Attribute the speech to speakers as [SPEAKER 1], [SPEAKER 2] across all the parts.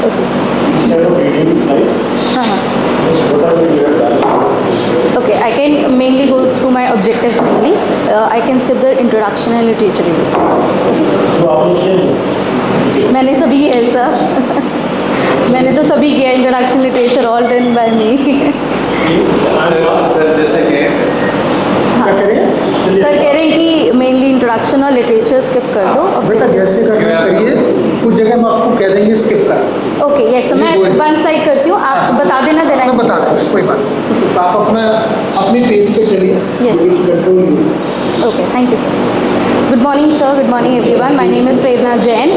[SPEAKER 1] Okay, sir.
[SPEAKER 2] Instead of reading slides, just whatever you have done.
[SPEAKER 1] Okay, I can mainly go through my objectives mainly. I can skip the introduction and literature review.
[SPEAKER 2] जो आपने किया है,
[SPEAKER 1] मैंने सभी किया है sir. मैंने तो सभी किया, introduction literature all done by me.
[SPEAKER 3] Sir जैसे कि
[SPEAKER 2] क्या करेंगे? चलिए।
[SPEAKER 1] सर कह रहे हैं कि मेनली इंट्रोडक्शन और लिटरेचर स्किप कर दो.
[SPEAKER 4] बेटा जैसे करना करिए, कुछ जगह हम आपको कह देंगे स्किप कर.
[SPEAKER 1] ओके यस सर, मैं वन स्लाइड करती हूँ, आप बता देना देना.
[SPEAKER 4] मैं बता देंगे, कोई बात नहीं. तो आप अपने पेज पे चलिए.
[SPEAKER 1] Yes.
[SPEAKER 4] Control.
[SPEAKER 1] Okay, thank you, sir. Good morning, sir. Good morning, everyone. My name is Prerna Jain.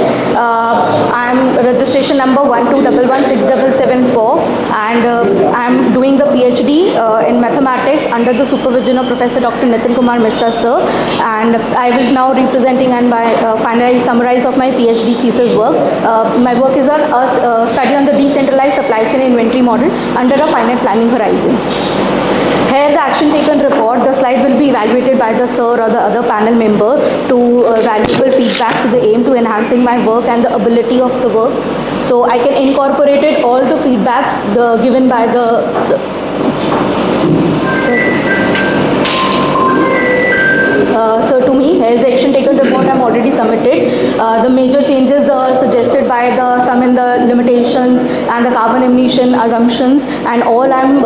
[SPEAKER 1] I'm registration number 121167774, and I'm doing the PhD in mathematics under the supervision of Professor Dr. Nitin Kumar Mishra, sir. And I will now representing and by summarize of my PhD thesis work. My work is on a study on the decentralized supply chain inventory model under a finite planning horizon. Here the action taken report, the slide will be evaluated by the sir or the other panel member to valuable feedback to the aim to enhancing my work and the ability of the work. So I can incorporate it all the feedbacks given by the sir. So to me, here's the action taken report I'm already submitted. The major changes suggested by some in the limitations and the carbon emission assumptions, and all I'm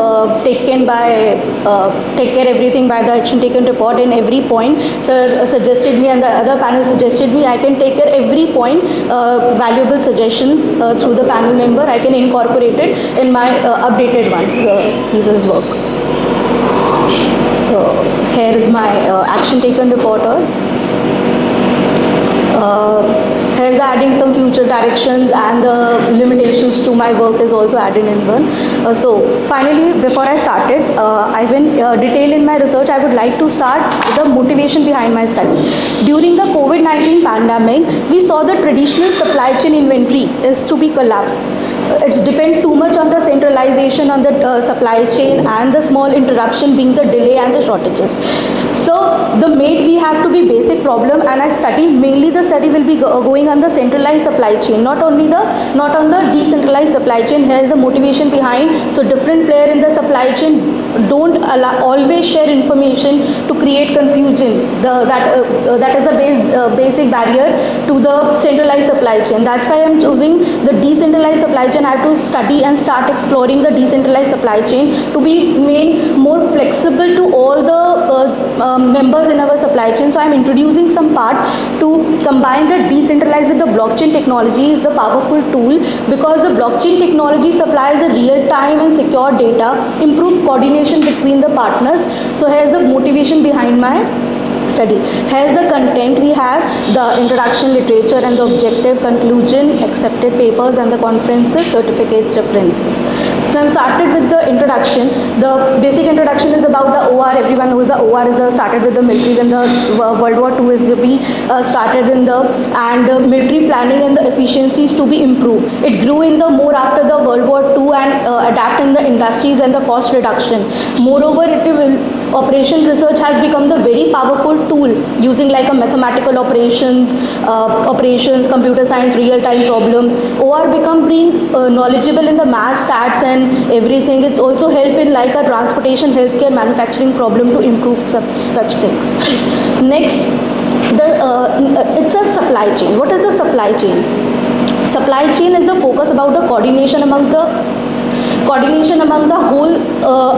[SPEAKER 1] take care everything by the action taken report in every point. Sir suggested me and the other panel suggested me, I can take care every point, valuable suggestions through the panel member. I can incorporate it in my updated one, thesis work. So here is my action taken reporter. Here's adding some future directions, and the limitations to my work is also added in one. So finally, before I started, I went detail in my research. I would like to start with the motivation behind my study. During the COVID-19 pandemic, we saw the traditional supply chain inventory is to be collapsed. It's depend too much on the centralization on the supply chain, and the small interruption being the delay and the shortages. So we have to be basic problem, and I study mainly the study will be going on the centralized supply chain, not on the decentralized supply chain. Here's the motivation behind. So different player in the supply chain don't always share information to create confusion. That is the basic barrier to the centralized supply chain. That's why I'm choosing the decentralized supply chain. I have to study and start exploring the decentralized supply chain to be made more flexible to all the members in our supply chain. So I'm introducing some part to combine the decentralized with the blockchain technology is the powerful tool, because the blockchain technology supplies a real-time and secure data, improve coordination between the partners. So here's the motivation behind my study. Here's the content. We have the introduction, literature, and the objective, conclusion, accepted papers, and the conferences, certificates, references. So I'm started with the introduction. The basic introduction is about the OR. Everyone knows the OR is started with the military when the World War II is to be started in the, and the military planning and the efficiencies to be improved. It grew in the more after the World War II and adapt in the industries and the cost reduction. Moreover, operation research has become the very powerful tool using like a mathematical operations, computer science, real-time problem. OR become being knowledgeable in the math, stats, and everything. It's also help in like a transportation, healthcare, manufacturing problem to improve such things. Next, it's a supply chain. What is the supply chain? Supply chain is the focus about the coordination among the whole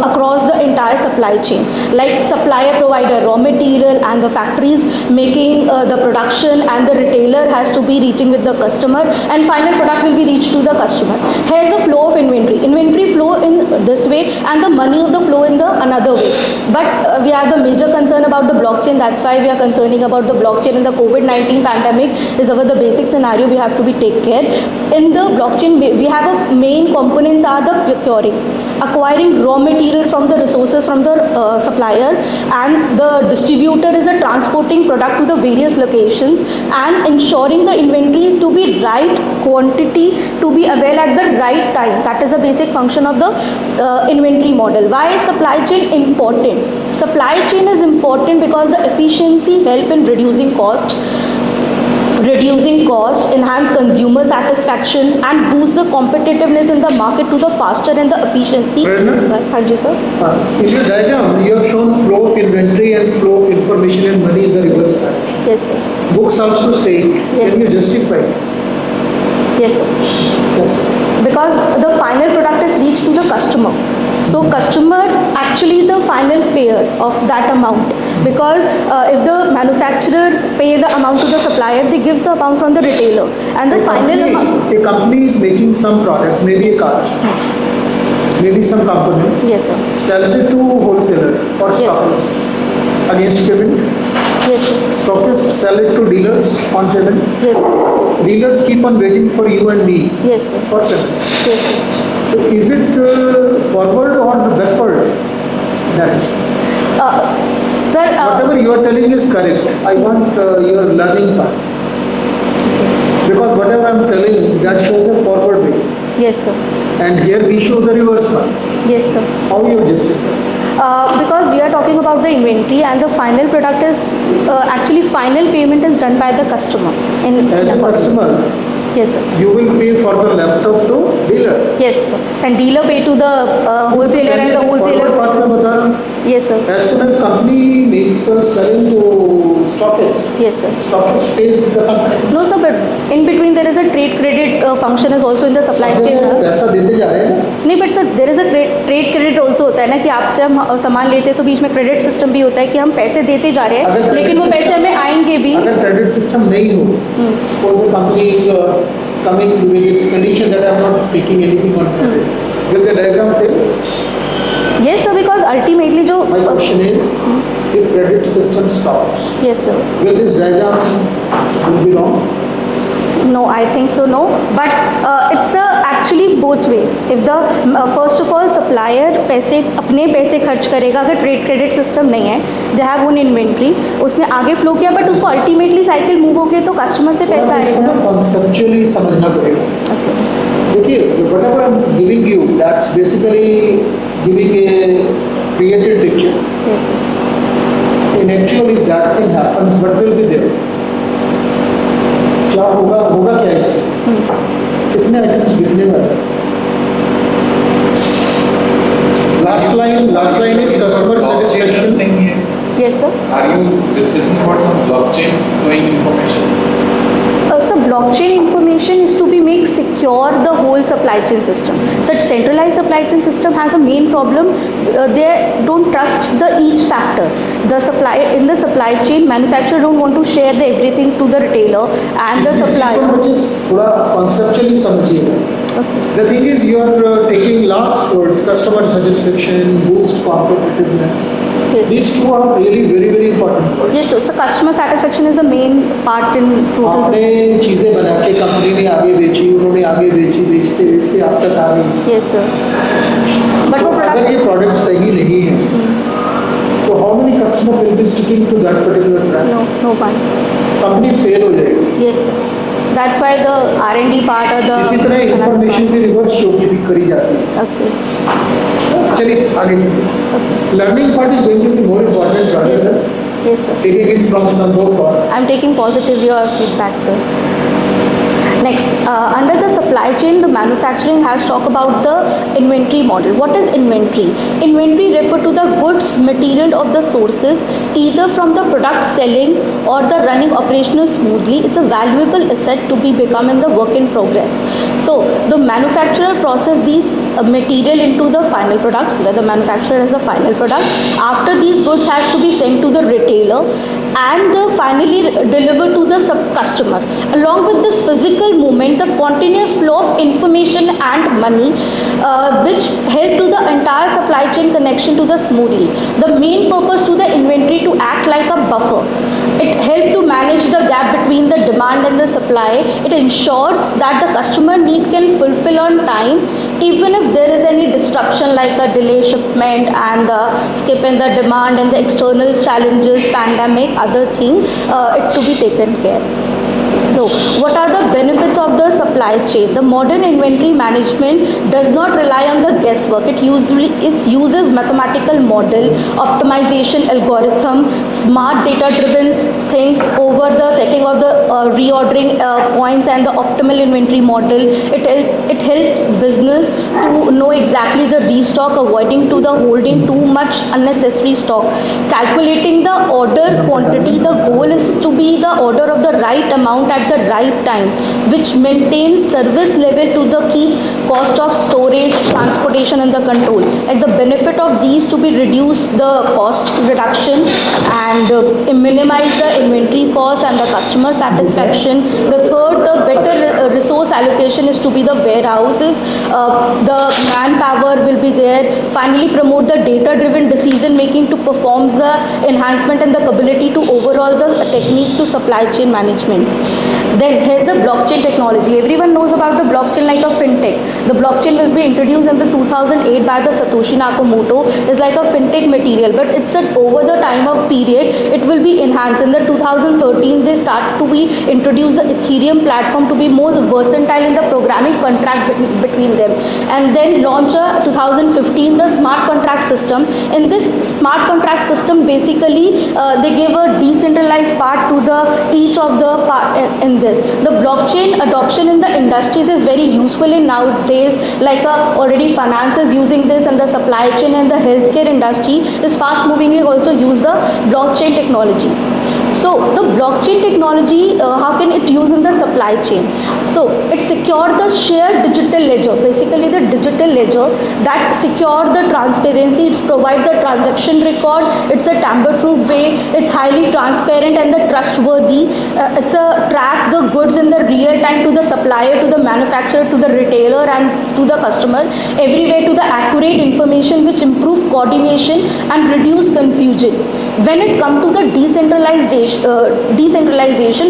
[SPEAKER 1] across the entire supply chain, like supplier, provider, raw material, and the factories making the production, and the retailer has to be reaching with the customer, and final product will be reached to the customer. Here's the flow of inventory flow in this way, and the money of the flow in the another way. But we have the major concern about the blockchain. That's why we are concerning about the blockchain. In the COVID-19 pandemic is the basic scenario we have to be take care. In the blockchain, we have a main components are the acquiring raw material from the resources from the supplier, and the distributor is a transporting product to the various locations, and ensuring the inventory to be right quantity to be available at the right time. That is a basic function of the inventory model. Why is supply chain important? Supply chain is important because the efficiency help in reducing cost. reducing cost, enhance consumer satisfaction, and boost the competitiveness in the market to the faster and the efficiency.
[SPEAKER 4] Prerna?
[SPEAKER 1] Haan ji, sir.
[SPEAKER 4] In your diagram, you have shown flow of inventory and flow of information and money in the reverse direction.
[SPEAKER 1] Yes, sir.
[SPEAKER 4] Books also say,
[SPEAKER 1] Yes.
[SPEAKER 4] can you justify?
[SPEAKER 1] Yes, sir.
[SPEAKER 4] Yes.
[SPEAKER 1] Because the final product is reached to the customer. So customer actually the final payer of that amount, because if the manufacturer pay the amount to the supplier, they gives the amount from the retailer, and the final amount.
[SPEAKER 4] A company is making some product, maybe a car, maybe some component,
[SPEAKER 1] Yes, sir.
[SPEAKER 4] sells it to wholesaler or
[SPEAKER 1] Yes, sir.
[SPEAKER 4] stockist against payment.
[SPEAKER 1] Yes, sir.
[SPEAKER 4] Stockists sell it to dealers on payment.
[SPEAKER 1] Yes, sir.
[SPEAKER 4] Dealers keep on waiting for you and me
[SPEAKER 1] Yes, sir.
[SPEAKER 4] for payment.
[SPEAKER 1] Yes, sir.
[SPEAKER 4] So is it forward or backward? That
[SPEAKER 1] Sir,
[SPEAKER 4] whatever you are telling is correct. I want your learning part, because whatever I am telling, that shows a forward way,
[SPEAKER 1] yes, sir.
[SPEAKER 4] and here we show the reverse part.
[SPEAKER 1] Yes, sir.
[SPEAKER 4] How you justify?
[SPEAKER 1] Because we are talking about the inventory, and the final product is actually final payment is done by the customer.
[SPEAKER 4] As a customer,
[SPEAKER 1] Yes, sir.
[SPEAKER 4] you will pay for the laptop to dealer.
[SPEAKER 1] Yes, sir. And dealer pay to the wholesaler, and the
[SPEAKER 4] Forward
[SPEAKER 1] wholesaler.
[SPEAKER 4] part मैं बता रहा हूँ.
[SPEAKER 1] Yes, sir.
[SPEAKER 4] As soon as company makes the selling to stockist,
[SPEAKER 1] Yes, sir.
[SPEAKER 4] stockist pays the company.
[SPEAKER 1] No, sir, but in between there is a trade credit function is also in the supply
[SPEAKER 4] सब
[SPEAKER 1] chain.
[SPEAKER 4] जगह पैसा देते जा रहे हैं ना.
[SPEAKER 1] नहीं, but sir there is a trade credit also होता है ना, कि आपसे हम सामान लेते हैं तो बीच में क्रेडिट सिस्टम भी होता है कि हम पैसे देते जा रहे
[SPEAKER 4] अगर
[SPEAKER 1] हैं, लेकिन वो
[SPEAKER 4] credit
[SPEAKER 1] पैसे
[SPEAKER 4] system-
[SPEAKER 1] हमें आएंगे भी.
[SPEAKER 4] अगर क्रेडिट सिस्टम नहीं हो, suppose the company is coming with its condition that I am not taking anything on credit, will the diagram fail?
[SPEAKER 1] Yes, sir, because ultimately जो
[SPEAKER 4] My question is, if credit system stops,
[SPEAKER 1] yes, sir.
[SPEAKER 4] will this diagram will be wrong?
[SPEAKER 1] No, I think so, no. But it's actually both ways. If the first of all supplier पैसे अपने पैसे खर्च करेगा, अगर trade credit system नहीं है, they have own inventory, उसने आगे फ्लो किया, बट उसको अल्टीमेटली साइकिल मूव होके तो कस्टमर से पैसा आएगा.
[SPEAKER 4] कॉन्सेप्चुअली समझना पड़ेगा.
[SPEAKER 1] Okay.
[SPEAKER 4] देखिए, whatever I am giving you, that's basically giving a created picture.
[SPEAKER 1] Yes, sir.
[SPEAKER 4] In actually that thing happens, what will be there? क्या होगा क्या इससे? कितने आइटम्स बिकने वाले? Last line is customer satisfaction.
[SPEAKER 1] Yes, sir.
[SPEAKER 3] Are you discussing about some blockchain going information?
[SPEAKER 1] So blockchain information is to be make secure the whole supply chain system. Such centralized supply chain system has a main problem. They don't trust the each factor. The supply in the supply chain, manufacturer don't want to share the everything to the retailer and the supplier.
[SPEAKER 4] Which is थोड़ा conceptually समझिएगा.
[SPEAKER 1] Okay.
[SPEAKER 4] The thing is, you are taking last words, customer satisfaction, boost competitiveness.
[SPEAKER 1] Yes.
[SPEAKER 4] These two are really very very important words.
[SPEAKER 1] Yes, sir. So customer satisfaction is the main part in total.
[SPEAKER 4] आपने चीजें बना के company ने आगे बेची, उन्होंने आगे बेची, बेचते आप तक आ गई.
[SPEAKER 1] Yes, sir. But वो
[SPEAKER 4] अगर
[SPEAKER 1] product.
[SPEAKER 4] ये प्रोडक्ट सही नहीं है, तो how many customer will be sticking to that particular brand?
[SPEAKER 1] No one.
[SPEAKER 4] Company fail हो जाएगी.
[SPEAKER 1] Yes, sir. That's why the R&D part or the.
[SPEAKER 4] इसी तरह
[SPEAKER 1] another
[SPEAKER 4] इंफॉर्मेशन
[SPEAKER 1] part.
[SPEAKER 4] की रिवर्स भी करी जाती है.
[SPEAKER 1] Okay.
[SPEAKER 4] चलिए आगे चलिए.
[SPEAKER 1] Okay.
[SPEAKER 4] Learning part is going to be more important rather
[SPEAKER 1] Yes,
[SPEAKER 4] then
[SPEAKER 1] sir. Yes, sir.
[SPEAKER 4] Taking it from संदर्भ और
[SPEAKER 1] I'm taking positive your feedback, sir. Next, under the supply chain, the manufacturing has talked about the inventory model. What is inventory? Inventory refer to the goods, material of the sources, either from the product selling or the running operational smoothly. It's a valuable asset to be become in the work in progress. So, the manufacturer process these material into the final products, where the manufacturer has a final product. After these goods has to be sent to the retailer and finally delivered to the customer. Along with this physical movement, the continuous flow of information and money, which help to the entire supply chain connection to the smoothly. The main purpose to the inventory to act like a buffer. It help to manage the gap between the demand and the supply. It ensures that the customer need can fulfill on time, even if there is any disruption like a delay shipment and the skip in the demand and the external challenges, pandemic, other thing, it to be taken care. So what are the benefits of the supply chain? The modern inventory management does not rely on the guesswork. It uses mathematical model, optimization algorithm, smart data driven things over the setting of the reordering points and the optimal inventory model. It helps business to know exactly the restock, avoiding to the holding too much unnecessary stock. Calculating the order quantity, the goal is to be the order of the right amount at the right time, which maintains service level to the key cost of storage, transportation and the control. Like the benefit of these to be reduce the cost reduction and minimize the inventory cost and the customer satisfaction. The third, the better resource allocation is to be the warehouses. The manpower will be there. Finally, promote the data-driven decision making to perform the enhancement and the ability to overall the technique to supply chain management. Then here's the blockchain technology. Everyone knows about the blockchain like a fintech. The blockchain was introduced in the 2008 by the Satoshi Nakamoto. It's like a fintech material, but it's over the time of period it will be enhanced. In the 2013 they start to be introduce the Ethereum platform to be more versatile in the programming contract between them, and then launch a 2015 the smart contract system. In this smart contract system basically they give a decentralized part to the each of the part in this. The blockchain adoption in the industries is very useful in nowadays, like already finance is using this, and the supply chain and the healthcare industry is fast moving. It also use the blockchain technology. So the blockchain technology, how can it use in the supply chain? So it secure the shared digital ledger, basically the digital ledger that secure the transparency. It's provide the transaction record. It's a tamper-proof way. It's highly transparent and the trustworthy. It's a track the goods in the real time to the supplier, to the manufacturer, to the retailer and to the customer. Everywhere to the accurate information which improve coordination and reduce confusion. When it comes to the decentralization,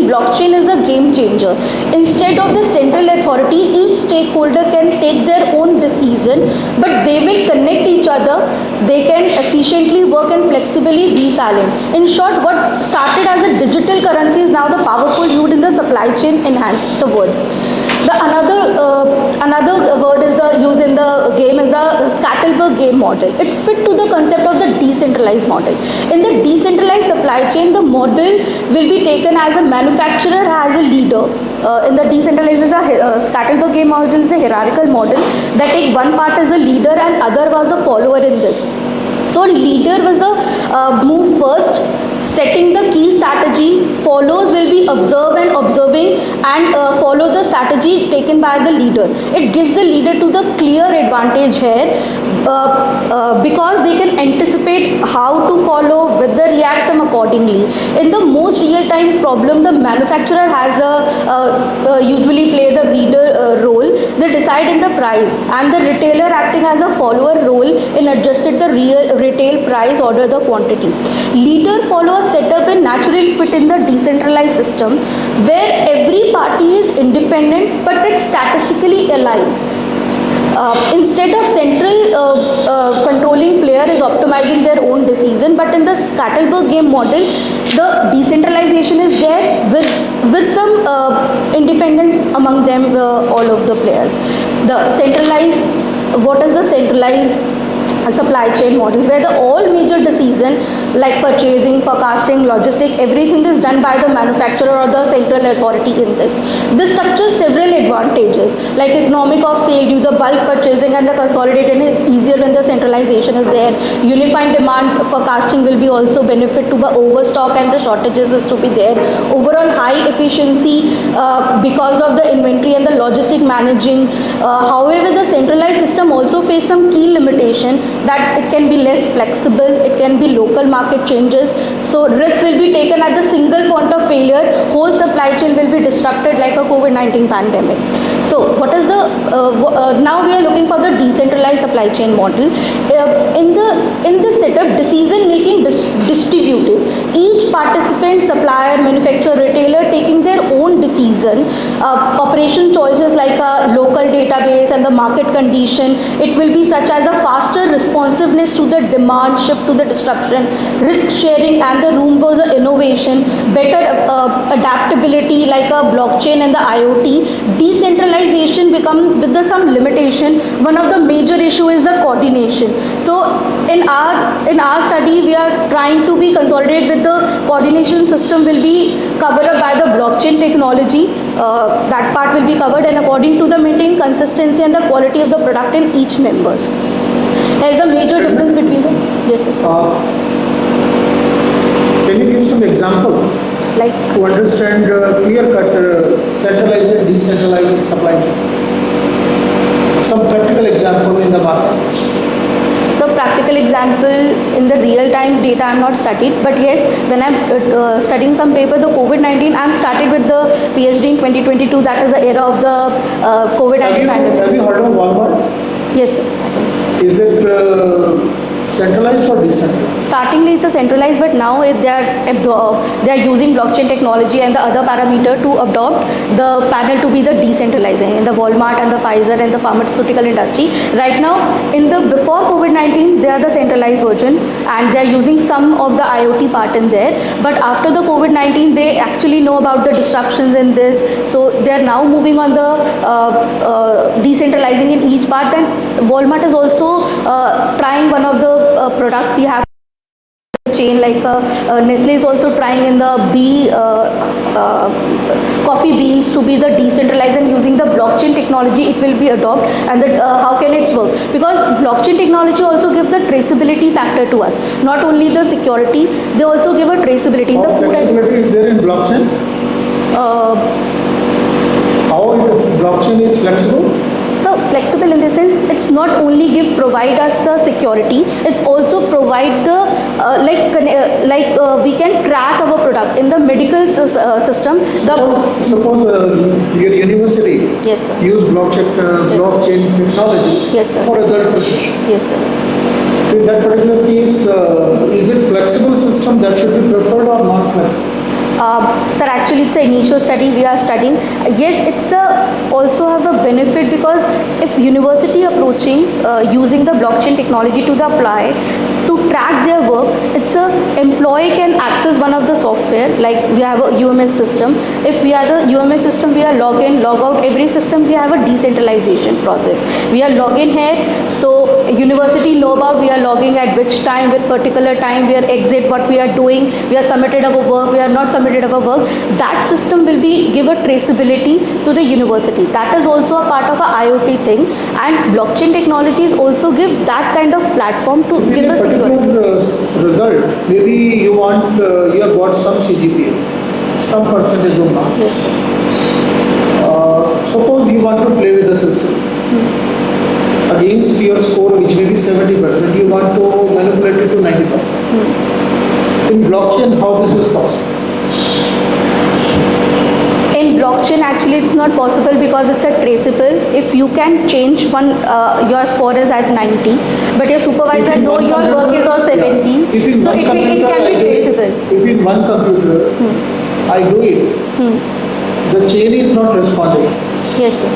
[SPEAKER 1] blockchain is a game changer. Instead of the central authority, each stakeholder can take their own decision, but they will connect each other. They can efficiently work and flexibly resilient. In short, what started as a digital currency is now the powerful used in the supply chain enhanced the world. The another word is the used in the game is the Scatterberg game model. It fit to the concept of the decentralized model. In the decentralized supply chain, the model will be taken as a manufacturer as a leader. In the decentralized Scatterberg game model is a hierarchical model that take one part as a leader and other was a follower in this. So leader was a move first, setting the key strategy. Followers will be observing and follow the strategy taken by the leader. It gives the leader to the clear advantage here because they can anticipate how to follow, with the react them accordingly. In the most real-time problem, the manufacturer has usually play the reader role. They decide in the price, and the retailer acting as a follower role in adjusted the retail price, order the quantity. Leader follower setup and naturally fit in the decentralized system where every party is independent but it's statistically aligned. Instead of central controlling player is optimizing their own decision, but in the Scatterberg game model, the decentralization is there with some independence among them, all of the players. The centralized, what is the centralized supply chain model, where the all major decision like purchasing, forecasting, logistic, everything is done by the manufacturer or the central authority in this. This structures several advantages like economic of sale due to the bulk purchasing, and the consolidating is easier when the centralization is there. Unified demand forecasting will be also benefit to the overstock and the shortages is to be there. Overall high efficiency because of the inventory and the logistic managing. However, the centralized system also face some key limitation, that it can be less flexible, it can be local market changes, so risk will be taken at the single point of failure. Whole supply chain will be disrupted like a COVID-19 pandemic. So what is the now we are looking for the decentralized supply chain model. In this setup, decision making distributed. Each participant, supplier, manufacturer, retailer taking their own decision. Operation choices like a local database and the market condition. It will be such as a faster responsiveness to the demand, shift to the disruption, risk sharing and the room for the innovation, better adaptability like a blockchain and the IoT. Decentralization become with some limitation. One of the major issue is the coordination. So in our study we are trying to be consolidated with the coordination system will be covered up by the blockchain technology. That part will be covered, and according to the maintain consistency and the quality of the product in each members. There is a major difference between the yes sir.
[SPEAKER 4] Can you give some example
[SPEAKER 1] Like
[SPEAKER 4] to understand clear-cut centralized and decentralized supply chain? Some practical example in the market.
[SPEAKER 1] so practical example in the real time data I'm not studied, but yes, when I'm studying some paper, the COVID-19, I'm started with the PhD in 2022. That is the era of the COVID-19 pandemic.
[SPEAKER 4] Have you heard of Walmart?
[SPEAKER 1] Yes sir. I think.
[SPEAKER 4] Is it centralized or decentralized?
[SPEAKER 1] Startingly it's a centralized, but now they are using blockchain technology and the other parameter to adopt the panel to be the decentralizing in the Walmart and the Pfizer and the pharmaceutical industry. Right now, in the before COVID-19, they are the centralized version and they are using some of the IoT part in there. But after the COVID-19, they actually know about the disruptions in this, so they are now moving on the decentralizing in each part. And Walmart is also trying one of the product we have chain like Nestle is also trying in the coffee beans to be the decentralized, and using the blockchain technology it will be adopt. And how can it work? Because blockchain technology also give the traceability factor to us, not only the security, they also give a traceability in the
[SPEAKER 4] How
[SPEAKER 1] food.
[SPEAKER 4] flexibility is there in blockchain? How blockchain is flexible?
[SPEAKER 1] So flexible in the sense it's not only provide us the security, it's also provide the we can track our product in the medical system.
[SPEAKER 4] Suppose your university
[SPEAKER 1] Yes sir.
[SPEAKER 4] use blockchain technology
[SPEAKER 1] Yes, sir.
[SPEAKER 4] for result precision.
[SPEAKER 1] Yes sir.
[SPEAKER 4] In that particular case, is it flexible system that should be preferred or not flexible?
[SPEAKER 1] Sir, actually it's an initial study we are studying. Yes, it's also have a benefit, because if university approaching using the blockchain technology to the apply to track their work, it's a employee can access one of the software, like we have a UMS system. If we are the UMS system, we are log in, log out. Every system we have a decentralization process. We are log in here, so university know about we are logging at which time, with particular time, we are exit, what we are doing, we are submitted our work, we are not submitted our work. That system will be give a traceability to the university. That is also a part of a IoT thing, and blockchain technologies also give that kind of platform to give a security.
[SPEAKER 4] Result, maybe you want you have got some CGPA, some percentage of mark.
[SPEAKER 1] Yes sir.
[SPEAKER 4] Suppose you want to play with the system. Against your score, which may be 70%, you want to manipulate it to 90%. In blockchain, how this is possible?
[SPEAKER 1] In blockchain, actually it's not possible because it's a traceable. If you can change one, your score is at 90, but your supervisor know your work is on 70,
[SPEAKER 4] yeah.
[SPEAKER 1] so it can be traceable.
[SPEAKER 4] If in one computer I do it, the chain is not responding.
[SPEAKER 1] Yes sir.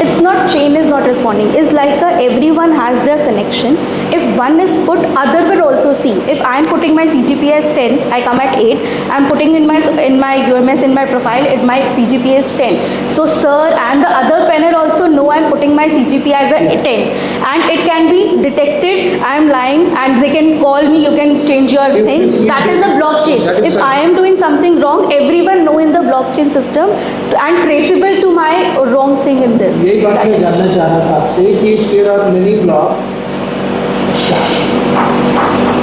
[SPEAKER 1] It's not chain is not responding. It's like everyone has their connection. If one is put, other will also see. If I am putting my CGPA as 10, I come at 8. I am putting in my UMS in my profile, my CGPA is 10. So sir and the other panel also know I am putting my CGPA as a 10, and it can be detected. I am lying, and they can call me. You can change your thing. That is a blockchain. If I am doing something wrong, everyone know in the blockchain system and traceable to my wrong thing in this.
[SPEAKER 4] यही बात मैं जानना चाह रहा था आपसे कि there are many blocks.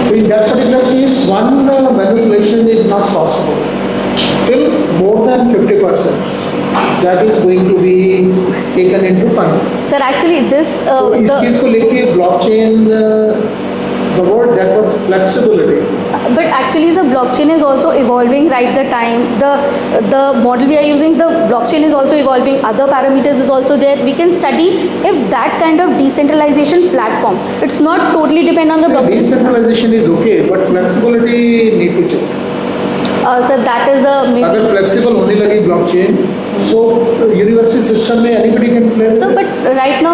[SPEAKER 4] So in that particular case, one manipulation is not possible till more than 50%. That is going to be taken into consideration.
[SPEAKER 1] Sir, actually this
[SPEAKER 4] तो इस चीज को लेके blockchain The word that was flexibility.
[SPEAKER 1] But actually the blockchain is also evolving right the time. The model we are using, the blockchain is also evolving, other parameters is also there. We can study if that kind of decentralization platform, it's not totally depend on the blockchain.
[SPEAKER 4] Decentralization is okay, but flexibility need to check.
[SPEAKER 1] So that is a maybe.
[SPEAKER 4] अगर flexible होने लगी blockchain, so university system में anybody can play.
[SPEAKER 1] So, but right now,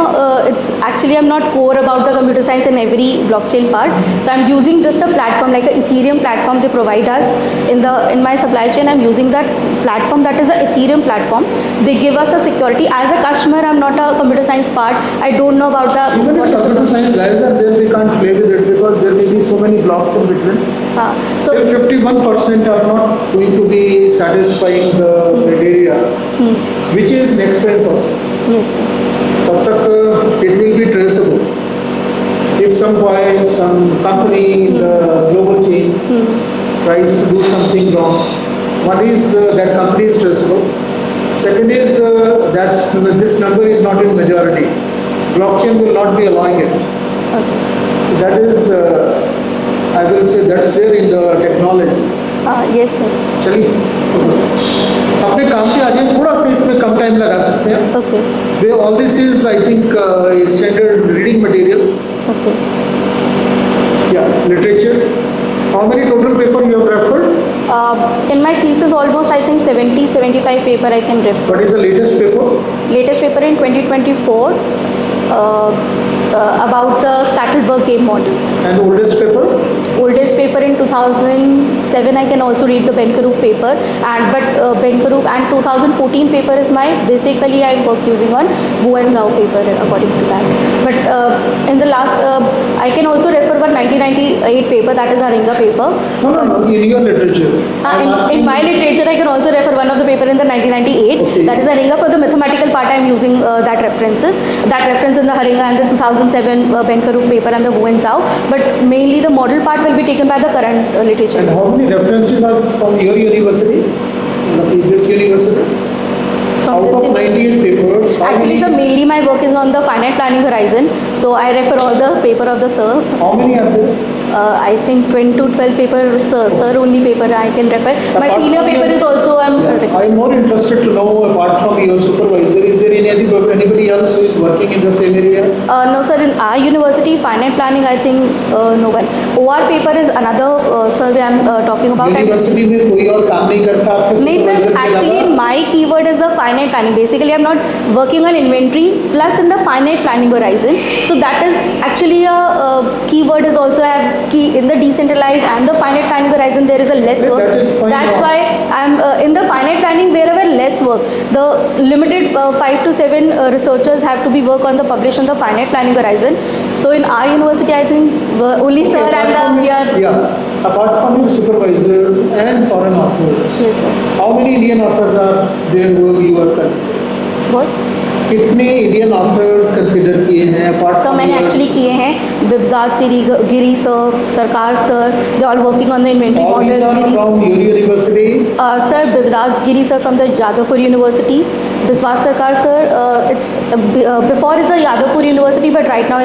[SPEAKER 1] it's actually I'm not core about the computer science in every blockchain part. So I'm using just a platform like a Ethereum platform they provide us in my supply chain. I'm using that platform, that is a Ethereum platform. They give us a security. As a customer, I'm not a computer science part. I don't know about the.
[SPEAKER 4] Even if computer science guys are there, they can't play with it because there may be so many blocks in between.
[SPEAKER 1] So
[SPEAKER 4] If 51% are not going to be satisfying the criteria, which is next 10%.
[SPEAKER 1] yes, sir.
[SPEAKER 4] तब तक it will be traceable. If some guy, some company in the global chain tries to do something wrong, one is that company is traceable. Second is this number is not in majority. Blockchain will not be allowing it.
[SPEAKER 1] Okay.
[SPEAKER 4] That is, I will say that's there in the technology.
[SPEAKER 1] Yes, sir.
[SPEAKER 4] चलिए अपने काम पे आ जाए, थोड़ा सा इसमें कम time लगा सकते हैं.
[SPEAKER 1] Okay.
[SPEAKER 4] All this is, I think, standard reading material.
[SPEAKER 1] Okay.
[SPEAKER 4] Yeah, literature. How many total paper you have referred?
[SPEAKER 1] In my thesis, almost I think 75 paper I can refer.
[SPEAKER 4] What is the latest paper?
[SPEAKER 1] Latest paper in 2024 about the Scatterberg game model.
[SPEAKER 4] And oldest paper?
[SPEAKER 1] Oldest paper in 2007 I can also read the Benkaroof paper, but Benkaroof and 2014 paper is my, basically I work using on Wu and Zhao paper according to that. But in the last, I can also refer one 1998 paper, that is Haringa paper.
[SPEAKER 4] No, in your literature.
[SPEAKER 1] In my literature I can also refer one of the paper in the 1998,
[SPEAKER 4] Okay.
[SPEAKER 1] that is Haringa. For the mathematical part I am using that reference in the Haringa and the 2007 Benkaroof paper and the Wu and Zhao, but mainly the model part will be taken by the current literature.
[SPEAKER 4] And how many references are from your university? This university?
[SPEAKER 1] From
[SPEAKER 4] Out
[SPEAKER 1] this
[SPEAKER 4] of
[SPEAKER 1] university.
[SPEAKER 4] 98 papers, how
[SPEAKER 1] Actually,
[SPEAKER 4] many,
[SPEAKER 1] sir, mainly my work is on the finite planning horizon, so I refer all the paper of the sir.
[SPEAKER 4] how many are there?
[SPEAKER 1] I think 10 to 12 paper, sir only paper I can refer. My
[SPEAKER 4] Apart
[SPEAKER 1] senior
[SPEAKER 4] from
[SPEAKER 1] paper
[SPEAKER 4] your-
[SPEAKER 1] is also
[SPEAKER 4] I am more interested to know, apart from your supervisor, is there anybody else who is working in the same area?
[SPEAKER 1] No, sir, in our university, finite planning, I think no one. OR paper is another survey I'm talking about.
[SPEAKER 4] University में कोई और काम नहीं करता आपके
[SPEAKER 1] No, sir,
[SPEAKER 4] supervisor के
[SPEAKER 1] actually
[SPEAKER 4] अलावा?
[SPEAKER 1] my keyword is the finite planning. Basically, I'm not working on inventory plus in the finite planning horizon. So that is actually a keyword is also I have key in the decentralized and the finite planning horizon. There is a less
[SPEAKER 4] Yeah,
[SPEAKER 1] work.
[SPEAKER 4] that is fine.
[SPEAKER 1] That's why I'm in the finite planning wherever less work. The limited 5 to 7 researchers have to be work on the publish on the finite planning horizon. So in our university, I think only
[SPEAKER 4] Okay,
[SPEAKER 1] sir
[SPEAKER 4] apart
[SPEAKER 1] and
[SPEAKER 4] from
[SPEAKER 1] we
[SPEAKER 4] your-
[SPEAKER 1] are.
[SPEAKER 4] Yeah, apart from your supervisors and foreign authors,
[SPEAKER 1] Yes, sir.
[SPEAKER 4] how many Indian authors are there who you are considering?
[SPEAKER 1] What?
[SPEAKER 4] कितने Indian authors consider किए हैं apart
[SPEAKER 1] sir मैंने actually किए हैं बिबजात गिरी sir, सरकार sir, they all working on the inventory
[SPEAKER 4] All these are
[SPEAKER 1] model.
[SPEAKER 4] from your university.
[SPEAKER 1] Sir, Bivadas Giri sir from the Yadavpur University. Biswas Sarkar sir, it's before it's a Yadavpur University, but right now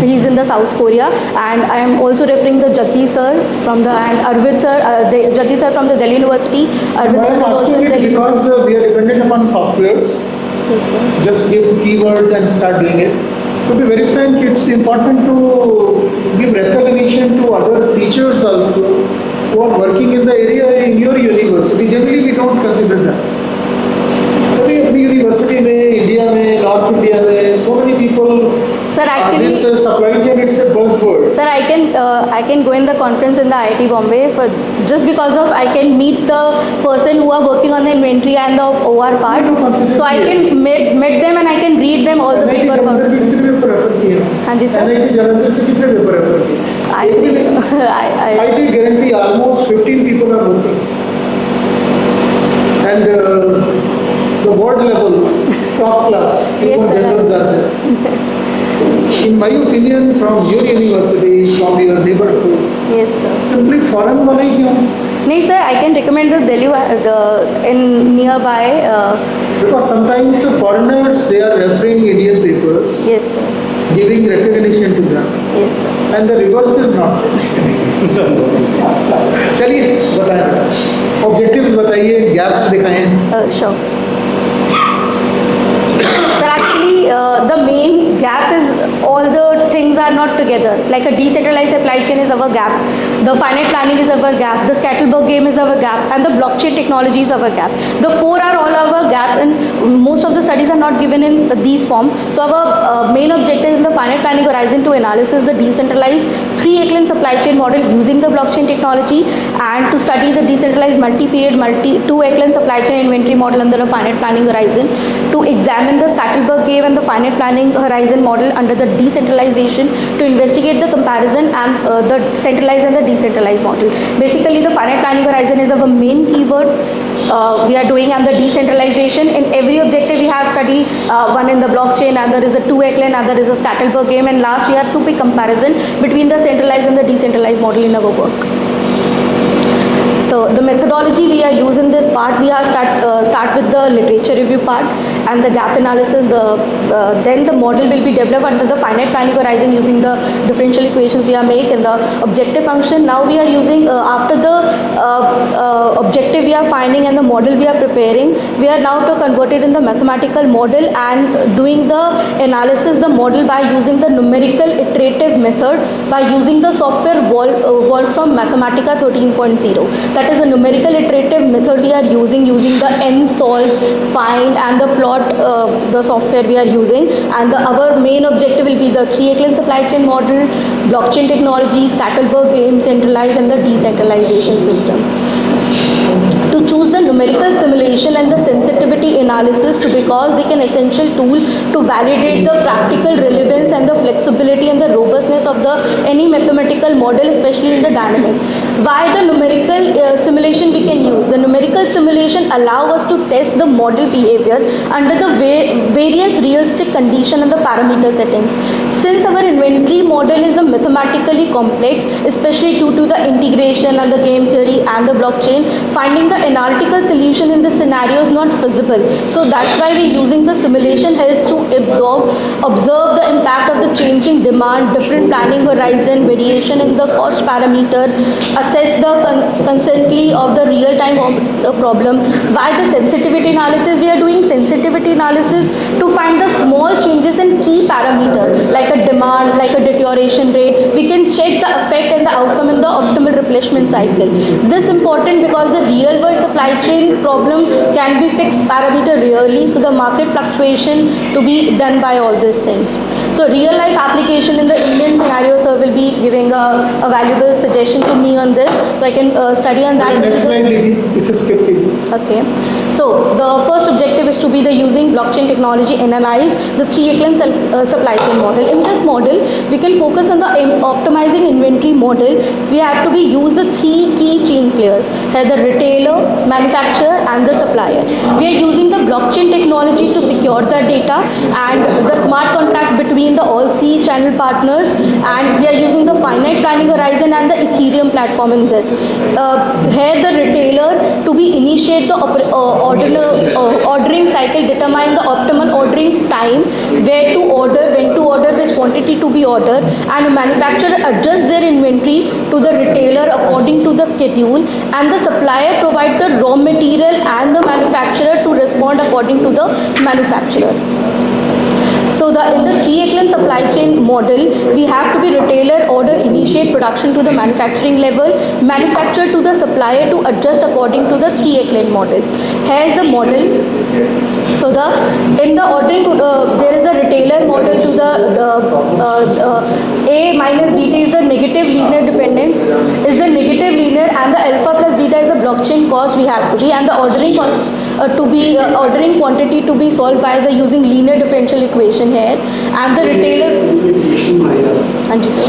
[SPEAKER 1] he's in the South Korea. And I am also referring the Jaggi sir from the and Arvind sir, Jaggi sir from the Delhi University. Arvind
[SPEAKER 4] I
[SPEAKER 1] sir
[SPEAKER 4] am
[SPEAKER 1] is also
[SPEAKER 4] asking
[SPEAKER 1] in
[SPEAKER 4] it
[SPEAKER 1] Delhi.
[SPEAKER 4] because we are dependent upon softwares.
[SPEAKER 1] Yes, sir.
[SPEAKER 4] Just give keywords and start doing it. To be very frank, it's important to give recognition to other teachers also who are working in the area in your university. Generally, we don't consider that. But अपनी university में, India में, north India में, so many people.
[SPEAKER 1] Sir, actually.
[SPEAKER 4] This supply chain, it's a buzzword.
[SPEAKER 1] Sir, I can go in the conference in the IIT Bombay for just because of I can meet the person who are working on the inventory and the OR part. So I can meet them and I can read them all the paper about
[SPEAKER 4] NIT
[SPEAKER 1] this.
[SPEAKER 4] कितने paper refer किए हैं?
[SPEAKER 1] हाँ जी sir.
[SPEAKER 4] NIT Jalandhar से कितने paper refer किए?
[SPEAKER 1] I think
[SPEAKER 4] I did guarantee almost 15 people are working. And the world level, top class,
[SPEAKER 1] Yes,
[SPEAKER 4] people
[SPEAKER 1] sir.
[SPEAKER 4] generals are there. In my opinion, from your university, from your neighborhood,
[SPEAKER 1] yes sir.
[SPEAKER 4] simply foreign वाले क्यों?
[SPEAKER 1] नहीं sir, I can recommend the Delhi in nearby.
[SPEAKER 4] Because sometimes foreigners, they are referring Indian papers,
[SPEAKER 1] Yes sir.
[SPEAKER 4] giving recognition to them.
[SPEAKER 1] Yes sir.
[SPEAKER 4] and the reverse is not. चलिए बताएं बेटा, objectives बताइए, gaps दिखाएं.
[SPEAKER 1] Sure. Sir, actually, the main gap is all the things are not together. Like a decentralized supply chain is our gap, the finite planning is our gap, the Scatterberg game is our gap, and the blockchain technology is our gap. The four are all our gap, and most of the studies are not given in these form. So our main objective in the finite planning horizon 2 analysis the decentralized 3 echelon supply chain model using the blockchain technology, and to study the decentralized multi-period 2 echelon supply chain inventory model under the finite planning horizon, to examine the Scatterberg game and the finite planning horizon model under the decentralization, to investigate the comparison and the centralized and the decentralized model. Basically, the finite planning horizon is our main keyword we are doing, and the decentralization. In every objective we have studied one in the blockchain, and there is a 2 echelon, and there is a Scatterberg game, and last we have to pick comparison between the centralized and the decentralized model in our work. So the methodology we are using this part, we are start with the literature review part and the gap analysis. Then the model will be developed under the finite planning horizon using the differential equations we are making and the objective function. Now we are using after the objective we are finding and the model we are preparing, we are now to convert it in the mathematical model and doing the analysis the model by using the numerical iterative method by using the software Wolfram Mathematica 13.0. That is a numerical iterative method we are using the nsolve, find and the plot the software we are using, and our main objective will be the 3 echelon supply chain model, blockchain technology, Scatterberg game, centralized and the decentralization system. To choose the numerical simulation and the sensitivity analysis because they can essential tool to validate the practical relevance and the flexibility and the robustness of the any mathematical model, especially in the dynamic. Why the numerical simulation we can use? The numerical simulation allow us to test the model behavior under the various realistic condition and the parameter settings. Since our inventory model is a mathematically complex, especially due to the integration and the game theory and the blockchain, finding the analytical solution in this scenario is not feasible. So that's why we're using the simulation helps to observe the impact of the changing demand, different planning horizon, variation in the cost parameter, assess the constantly of the real time problem. Why the sensitivity analysis? We are doing sensitivity analysis to find the small changes in key parameter like a demand, like a deterioration rate. We can check the effect and the outcome in the optimal replenishment cycle. This important because the real world supply chain problem can be fixed parameter rarely, so the market fluctuation to be done by all these things. So real life application in the Indian scenario, sir will be giving a valuable suggestion to me on this, so I can study on that.
[SPEAKER 4] Next slide, please. This is skipping.
[SPEAKER 1] Okay, so the first objective is to be the using blockchain technology analyze the 3 echelon supply chain model. In this model, we can focus on the optimizing inventory model. We have to be use the 3 key chain players, the retailer, manufacturer and the supplier. We are using the blockchain technology to secure the data and the smart contract between the all 3 channel partners, and we are using the finite planning horizon and the Ethereum platform in this. Here the retailer to be initiate the ordering cycle, determine the optimal ordering time, where to order, when to order, which quantity to be ordered, and the manufacturer adjust their inventory to the retailer according to the schedule, and the supplier provide the raw material and the manufacturer to respond according to the manufacturer. So in the 3 echelon supply chain model, we have to be retailer order initiate production to the manufacturing level, manufacturer to the supplier to adjust according to the 3 echelon model. Here is the model. So in the ordering, there is a retailer model to the A minus beta is the negative linear dependence, is the negative linear, and the alpha plus beta is a blockchain cost we have to be, and the ordering cost to be ordering quantity to be solved by the using linear differential equation here, and the retailer. Thank you, sir.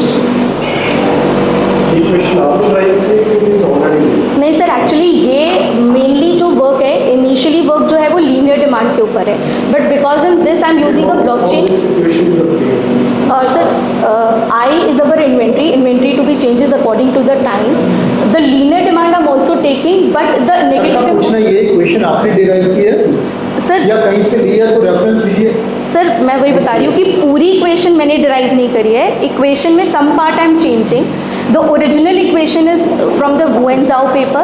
[SPEAKER 1] नहीं sir, actually ये mainly जो work है, initially work जो है वो linear demand के ऊपर है, but because in this I am using a blockchain. Sir, I is our inventory to be changes according to the time. The linear demand I'm also taking, but the negative.
[SPEAKER 4] पूछना ये question आपने derive किया
[SPEAKER 1] sir
[SPEAKER 4] या कहीं से लिया तो reference दीजिए.
[SPEAKER 1] सर सर मैं वही बता रही हूँ कि पूरी इक्वेशन मैंने डिराइव नहीं करी है. इक्वेशन में some part I am changing. The original equation is from the Wu and Zhao paper,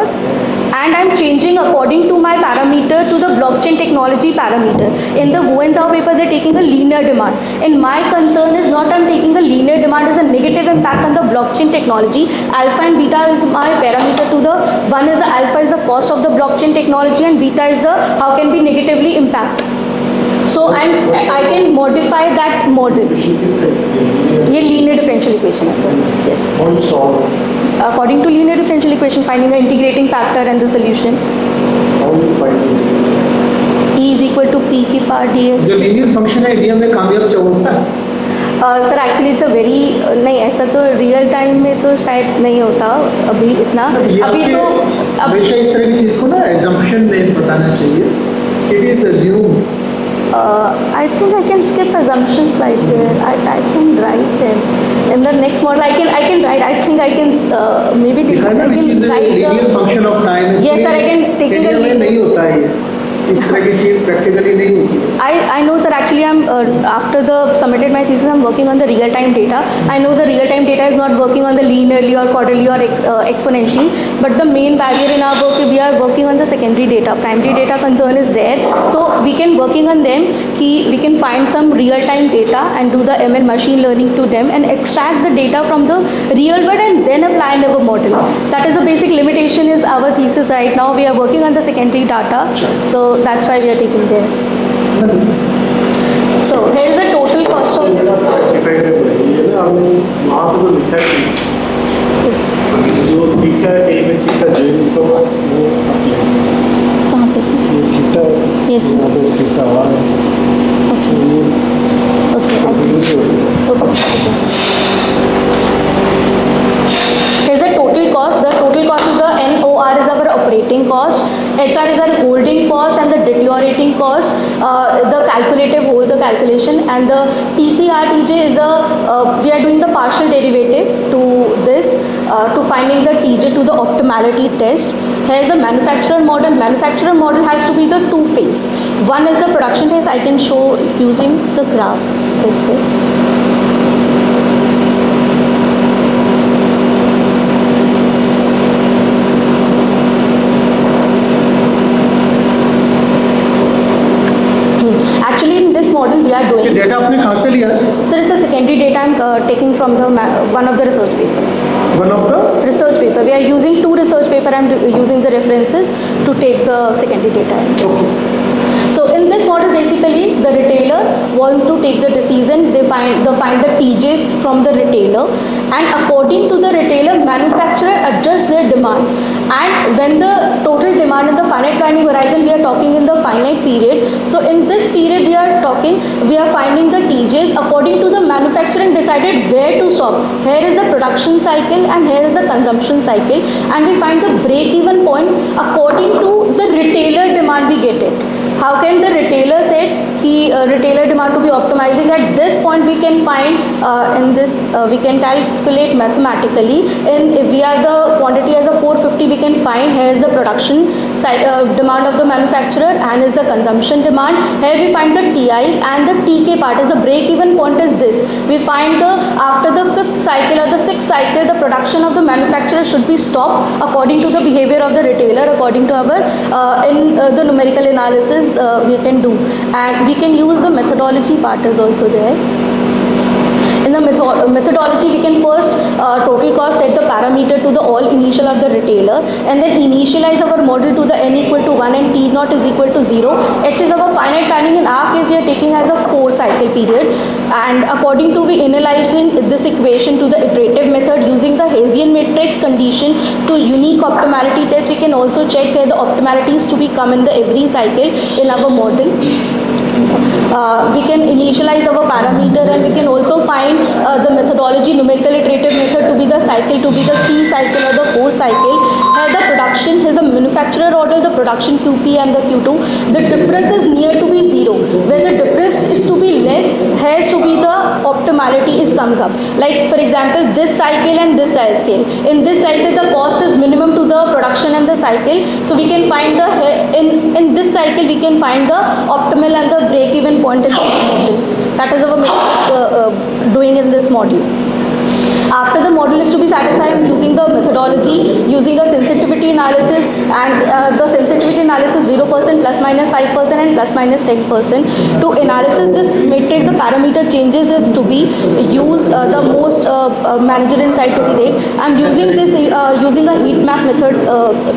[SPEAKER 1] and I'm changing according to my parameter to the blockchain technology parameter. In the Wu and Zhao paper, they're taking a linear demand. And my concern is not I'm taking a linear demand as a negative impact on the blockchain technology. Alpha and beta is my parameter to the, one is the alpha is the cost of the blockchain technology, and beta is the how can be negatively impact. So I can modify that model. ये linear differential equation है sir. Yes.
[SPEAKER 2] How you solve?
[SPEAKER 1] According to linear differential equation, finding the integrating factor and the solution.
[SPEAKER 2] How you find it?
[SPEAKER 1] E is equal to p की power dx.
[SPEAKER 4] जो linear function है India में कामयाब चलता है.
[SPEAKER 1] Sir actually it's a very नहीं, ऐसा तो रियल टाइम में तो शायद नहीं होता अभी इतना. अभी तो
[SPEAKER 4] हमेशा इस तरह की चीज़ को ना एजम्पशन में बताना चाहिए. It is assume.
[SPEAKER 1] I think I can skip assumptions like there. I can write them in the next model. I can write. I think I can maybe I can write
[SPEAKER 4] linear function of time.
[SPEAKER 1] Yes sir, I can take
[SPEAKER 4] India में नहीं होता है ये. इस तरह की चीज़ practically नहीं होती है.
[SPEAKER 1] I know sir, actually I'm after the submitted my thesis I'm working on the real time data. I know the real time data is not working on the linearly or quarterly or exponentially, but the main barrier in our work is we are working on the secondary data. Primary data concern is there, so we can working on them कि we can find some real time data and do the ML machine learning to them and extract the data from the real world and then apply in our model. That is the basic limitation is our thesis right now. We are working on the secondary data, so that's why we are taking there. So here is the total cost of
[SPEAKER 2] defendable है ये ना. हमने वहाँ पे तो लिखा है
[SPEAKER 1] yes.
[SPEAKER 2] जो थीटा है कहीं पे थीटा जेन तो वो
[SPEAKER 1] कहाँ पे से
[SPEAKER 2] ये थीटा
[SPEAKER 1] Yes.
[SPEAKER 2] यहाँ पे थीटा आ रहा है.
[SPEAKER 1] okay
[SPEAKER 2] ये
[SPEAKER 1] okay okay. Here's the total cost. The total cost is the NOR is our operating cost, HR is our holding cost and the deteriorating cost, the calculative whole the calculation, and the TCRTJ is we are doing the partial derivative to this to finding the TJ to the optimality test. Here's the manufacturer model. Manufacturer model has to be the two phase. One is the production phase. I can show using the graph. Is this? Actually, in this model we are
[SPEAKER 4] ये
[SPEAKER 1] doing.
[SPEAKER 4] Data आपने कहाँ से लिया?
[SPEAKER 1] Sir, it's a secondary data I'm taking from the one of the research papers.
[SPEAKER 4] One of the
[SPEAKER 1] Research paper. We are using two research paper. I'm using the references to take the secondary data in this. So in this model, basically the retailer wants to take the decision. They find the TJs from the retailer, and according to the retailer, manufacturer adjusts their demand. And when the total demand in the finite planning horizon, we are talking in the finite period. So in this period, we are finding the TJs according to the manufacturer and decided where to stop. Here is the production cycle and here is the consumption cycle, and we find the break-even point according to the retailer demand. We get it. How can the retailer say कि retailer demand to be optimizing at this point? We can find in this we can calculate mathematically. And if we are the quantity as a 450, we can find here is the production demand of the manufacturer and is the consumption demand. Here we find the TIs and the TK part is the break-even point is this. We find the after the fifth cycle or the sixth cycle, the production of the manufacturer should be stopped according to the behavior of the retailer, according to our in the numerical analysis we can do, and we can use the methodology part is also there. In the methodology, we can first total cost set the parameter to the all initial of the retailer, and then initialize our model to the n equal to 1 and t naught is equal to 0. H is our finite planning. In our case, we are taking as a 4 cycle period, and according to we analyzing this equation to the iterative method using the Bayesian matrix condition to unique optimality test. We can also check where the optimalities to be come in the every cycle in our model. We can initialize our parameter, and we can also find the methodology numerical iterative method to be the cycle to be the 3 cycle or the 4 cycle. Here the production is the manufacturer order, the production QP and the Q2. The difference is near to be 0. Where the difference is to be less, has to be the optimal optimality is sums up. Like for example, this cycle and this cycle. In this cycle, the cost is minimum to the production and the cycle. So we can find the in this cycle we can find the optimal and the break-even point in this model. That is our method doing in this module. After the model is to be satisfied, I'm using the methodology, using a sensitivity analysis, and the sensitivity analysis 0%, plus minus 5% and plus minus 10%. To analysis this matrix, the parameter changes is to be use the most manager insight to be there. I'm using this using a heat map method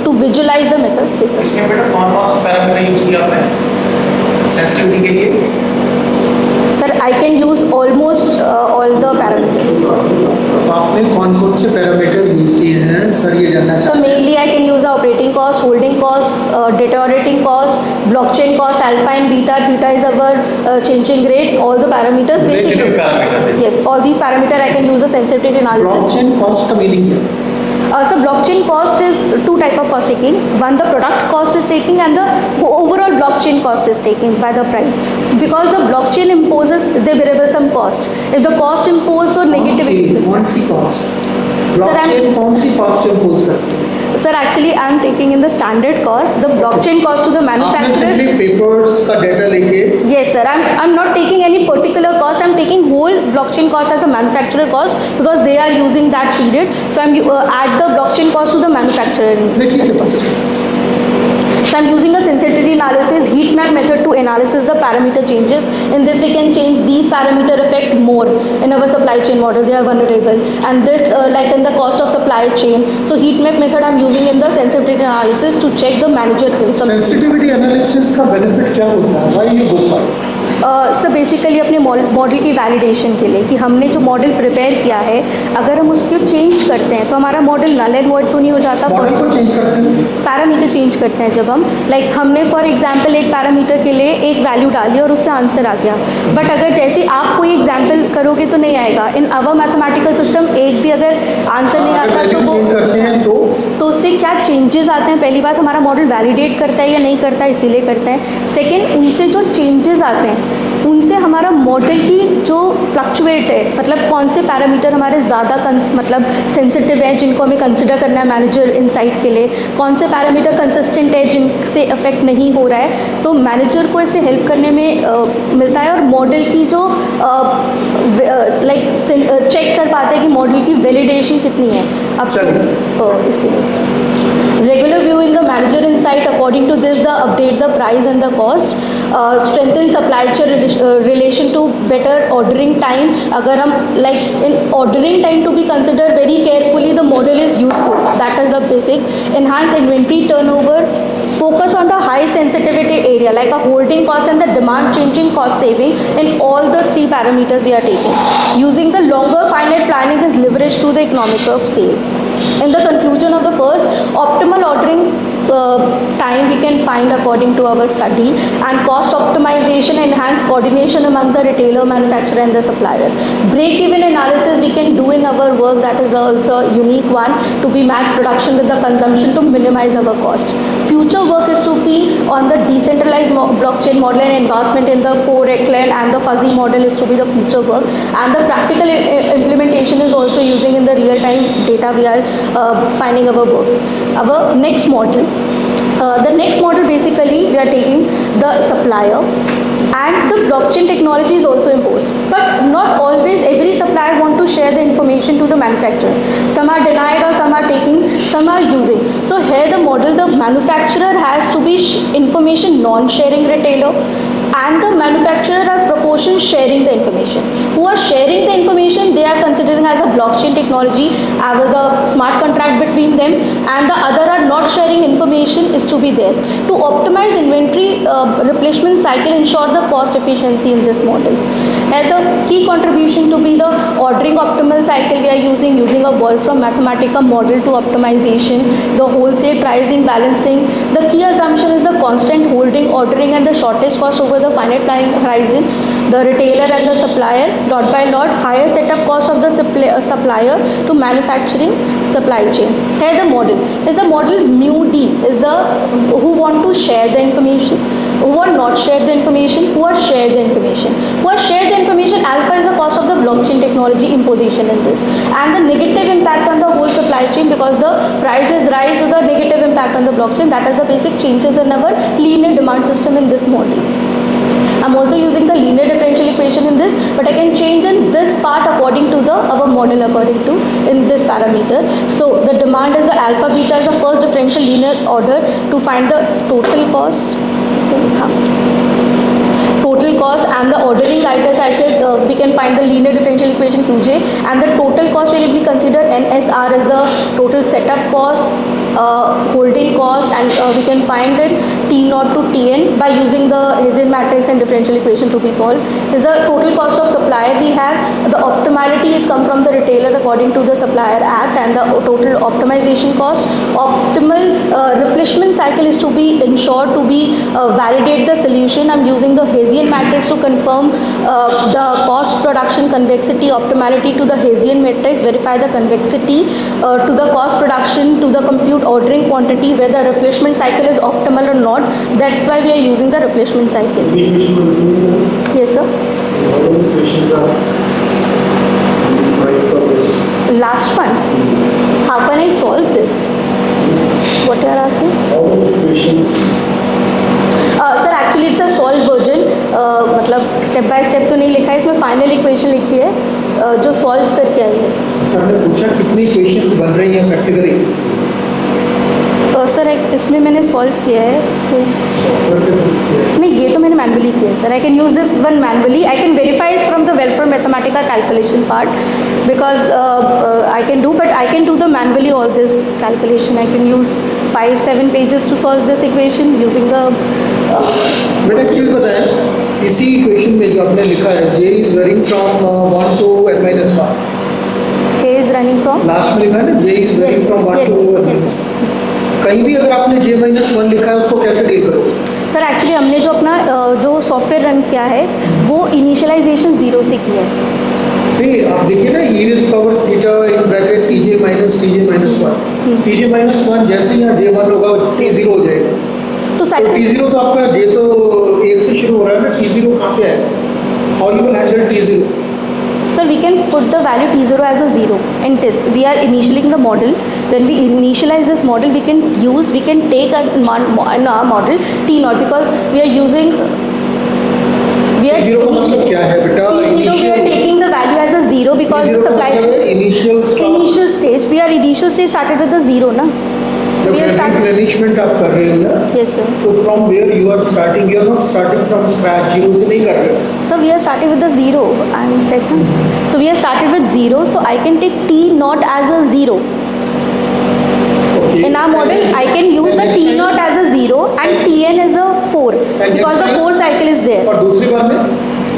[SPEAKER 1] to visualize the method. Yes, sir.
[SPEAKER 3] इसमें बेटा कौन-कौन से parameter use किया आपने sensitivity के लिए?
[SPEAKER 1] Sir, I can use almost all the parameters.
[SPEAKER 4] आपने कौन कौन से पैरामीटर यूज किए हैं सर, ये जानना
[SPEAKER 1] So mainly I can use the operating cost, holding cost, deteriorating cost, blockchain cost, alpha and beta. Theta is our changing rate. All the parameters.
[SPEAKER 3] Different parameters.
[SPEAKER 1] Yes, all these parameters I can use the sensitivity analysis.
[SPEAKER 4] Blockchain cost का meaning क्या है?
[SPEAKER 1] So blockchain cost is two type of cost taking. One, the product cost is taking, and the overall blockchain cost is taking by the price. Because the blockchain imposes the variable some cost. If the cost imposed, so negative.
[SPEAKER 4] कौन सी cost? Blockchain कौन सी cost impose करती है?
[SPEAKER 1] Sir, actually I am taking in the standard cost, the blockchain cost to the
[SPEAKER 4] आपने
[SPEAKER 1] manufacturer.
[SPEAKER 4] Simply papers का data लेके
[SPEAKER 1] Yes, sir. I'm not taking any particular cost. I'm taking whole blockchain cost as a manufacturer cost because they are using that period. So I'm add the blockchain cost to the manufacturer cost. So I'm using a sensitivity analysis heat map method to analysis the parameter changes. In this we can change these parameter affect more in our supply chain model. They are vulnerable, and this like in the cost of supply chain. So heat map method I'm using in the sensitivity analysis to check the manager income.
[SPEAKER 4] Sensitivity analysis का benefit क्या होता है? Why you go for it?
[SPEAKER 1] Sir basically अपने model की validation के लिए कि हमने जो मॉडल प्रिपेयर किया है अगर हम उसको चेंज करते हैं तो हमारा मॉडल नल एंड वॉइड तो नहीं हो जाता.
[SPEAKER 4] मॉडल को चेंज करते हैं,
[SPEAKER 1] पैरामीटर चेंज करते हैं जब हम लाइक हमने फॉर एग्जांपल एक पैरामीटर के लिए एक वैल्यू डाली और उससे आंसर आ गया. बट अगर जैसे आप कोई एग्जांपल करोगे तो नहीं आएगा. इन अवर मैथमेटिकल सिस्टम एक भी अगर आंसर नहीं आता तो वो
[SPEAKER 4] चेंज करते हैं
[SPEAKER 1] तो उससे क्या चेंजेस आते हैं. पहली बात हमारा मॉडल वैलिडेट करता है या नहीं करता है, इसीलिए करते हैं. सेकेंड, उनसे जो चेंजेस आते हैं उनसे हमारा मॉडल की जो फ्लक्चुएट है, मतलब कौन से पैरामीटर हमारे ज़्यादा मतलब सेंसिटिव हैं जिनको हमें कंसिडर करना है मैनेजर इनसाइट के लिए, कौन से पैरामीटर कंसिस्टेंट है जिनसे अफेक्ट नहीं हो रहा है, तो मैनेजर को इससे हेल्प करने में मिलता है. और मॉडल की जो लाइक चेक कर पाते हैं कि मॉडल की वैलिडेशन कितनी है. अब इसीलिए regular view in the manager insight. According to this, the update the price and the cost, strengthen supply chain relation to better ordering time. अगर हम like in ordering time to be considered very carefully, the model is useful. That is the basic. Enhance inventory turnover. Focus on the high sensitivity area like a holding cost and the demand changing cost saving in all the three parameters we are taking. Using the longer finite planning is leverage to the economic of sale. In the conclusion of the first, optimal ordering time we can find according to our study, and cost optimization, enhance coordination among the retailer, manufacturer and the supplier. Break-even analysis we can do in our work, that is also a unique one, to be match production with the consumption to minimize our cost. Future work is to be on the decentralized blockchain model and investment in the 4echelon and the fuzzy model is to be the future work, and the practical implementation is also using in the real-time data we are finding our work. Our next model, the next model basically we are taking the supplier, and the blockchain technology is also imposed, but not always every supplier want to share the information to the manufacturer. Some are denied or some are taking, some are using. So here the model, the manufacturer has to be information non-sharing retailer, and the manufacturer has proportion sharing the information. Who are sharing the information, they are considering as a blockchain technology, as the smart contract between them, and the other are not sharing information is to be there. To optimize inventory replenishment cycle, ensure the cost efficiency in this model. And the key contribution to be the ordering optimal cycle we are using a Wolfram Mathematica model to optimization, the wholesale pricing balancing. The key assumption is the constant holding, ordering and the shortage cost over the finite planning horizon. The retailer and the supplier, lot by lot, higher setup cost of the supplier to manufacturing supply chain. Here the model is the model mu D is the who want to share the information, who are not share the information, who are share the information. Who are share the information, alpha is the cost of the blockchain technology imposition in this. And the negative impact on the whole supply chain, because the prices rise, so the negative impact on the blockchain, that is the basic changes in our linear demand system in this model. I'm also using the linear differential equation in this, but I can change in this part according to our model according to in this parameter. So the demand is the alpha beta is the first differential linear order to find the total cost. Total cost and the ordering cycle, we can find the linear differential equation Qj, and the total cost will be considered NSR as the total setup cost, holding cost, and we can find it T0 to Tn by using the Hessian matrix and differential equation to be solved. Is the total cost of supplier we have, the optimality is come from the retailer according to the supplier act, and the total optimization cost. Optimal replenishment cycle is to be ensured to be validate the solution. I'm using the Hessian matrix to confirm the cost, production, convexity, optimality to the Hessian matrix, verify the convexity to the cost, production, to the compute ordering quantity, whether replenishment cycle is optimal or not. That's why we are using the replenishment cycle. Yes, sir.
[SPEAKER 2] How many questions are right for this?
[SPEAKER 1] Last one. How can I solve this? What you are asking?
[SPEAKER 2] How many questions?
[SPEAKER 1] Sir actually it's a solve version, मतलब step by step तो नहीं लिखा है इसमें, final equation लिखी है जो solve करके आई है.
[SPEAKER 4] सर ने पूछा कितनी इक्वेशंस बन रही हैं प्रैक्टिकली?
[SPEAKER 1] सर इसमें मैंने सॉल्व किया है तो नहीं, ये तो मैंने मैनुअली किया है sir. I can use this one manually. I can verify from the welfare mathematical calculation part because I can do, but I can do the manually all this calculation. I can use 5-7 pages to solve this equation using the
[SPEAKER 4] बेटा एक चीज़ बताएं, इसी equation में जो आपने लिखा है J is varying from 1 to n-1.
[SPEAKER 1] K is running from
[SPEAKER 4] last में लिखा है ना J is varying from 1 to n-1.
[SPEAKER 1] yes, sir.
[SPEAKER 4] कहीं भी अगर आपने J-1 लिखा है उसको कैसे डील करोगे?
[SPEAKER 1] सर एक्चुअली हमने जो अपना जो सॉफ्टवेयर रन किया है वो इनिशियलाइजेशन 0 से किया है.
[SPEAKER 4] नहीं, आप देखिए ना e raised power theta in bracket tj minus 1. tj minus 1 जैसे यहाँ J1 होगा T0 हो जाएगा.
[SPEAKER 1] तो
[SPEAKER 4] तो T0 तो आपका J तो 1 से शुरू हो रहा है ना, T0 कहाँ पे है? How you will handle T0?
[SPEAKER 1] Sir, we can put the value T0 as a 0 and test. We are initializing the model. When we initialize this model, we can take a model T0 because we are using
[SPEAKER 4] T0 का मतलब क्या है बेटा?
[SPEAKER 1] T0 we are taking the value as a 0 because the supply
[SPEAKER 4] initial
[SPEAKER 1] stage. We are initial stage started with the 0 na. So we are starting
[SPEAKER 4] replenishment आप कर रहे हो ना?
[SPEAKER 1] Yes sir.
[SPEAKER 4] तो from where you are starting? You are not starting from scratch. 0 से नहीं कर रहे.
[SPEAKER 1] So we are starting with the 0. I am said na. So we are started with 0. So I can take T0 as a 0.
[SPEAKER 4] Okay.
[SPEAKER 1] In our model, I can use the T0 as a 0 and Tn as a 4 because the 4 cycle is there.
[SPEAKER 4] और दूसरी बार में?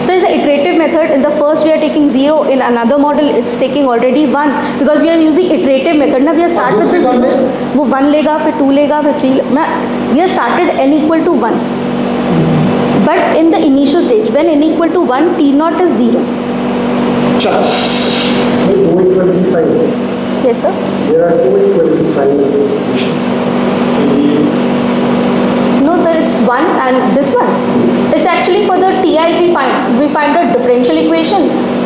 [SPEAKER 1] So it's an iterative method. In the first we are taking 0. In another model it's taking already 1 because we are using iterative method. Now we are start with the 0. वो 1 लेगा, फिर 2 लेगा, फिर 3. We are started n equal to 1. But in the initial stage, when n equal to 1, T0 is 0.
[SPEAKER 4] चलो.
[SPEAKER 2] So, no equality sign.
[SPEAKER 1] Yes sir.
[SPEAKER 2] There are two equality signs in this equation.
[SPEAKER 1] No sir, it's 1 and this one. It's actually for the TIs we find the differential equation.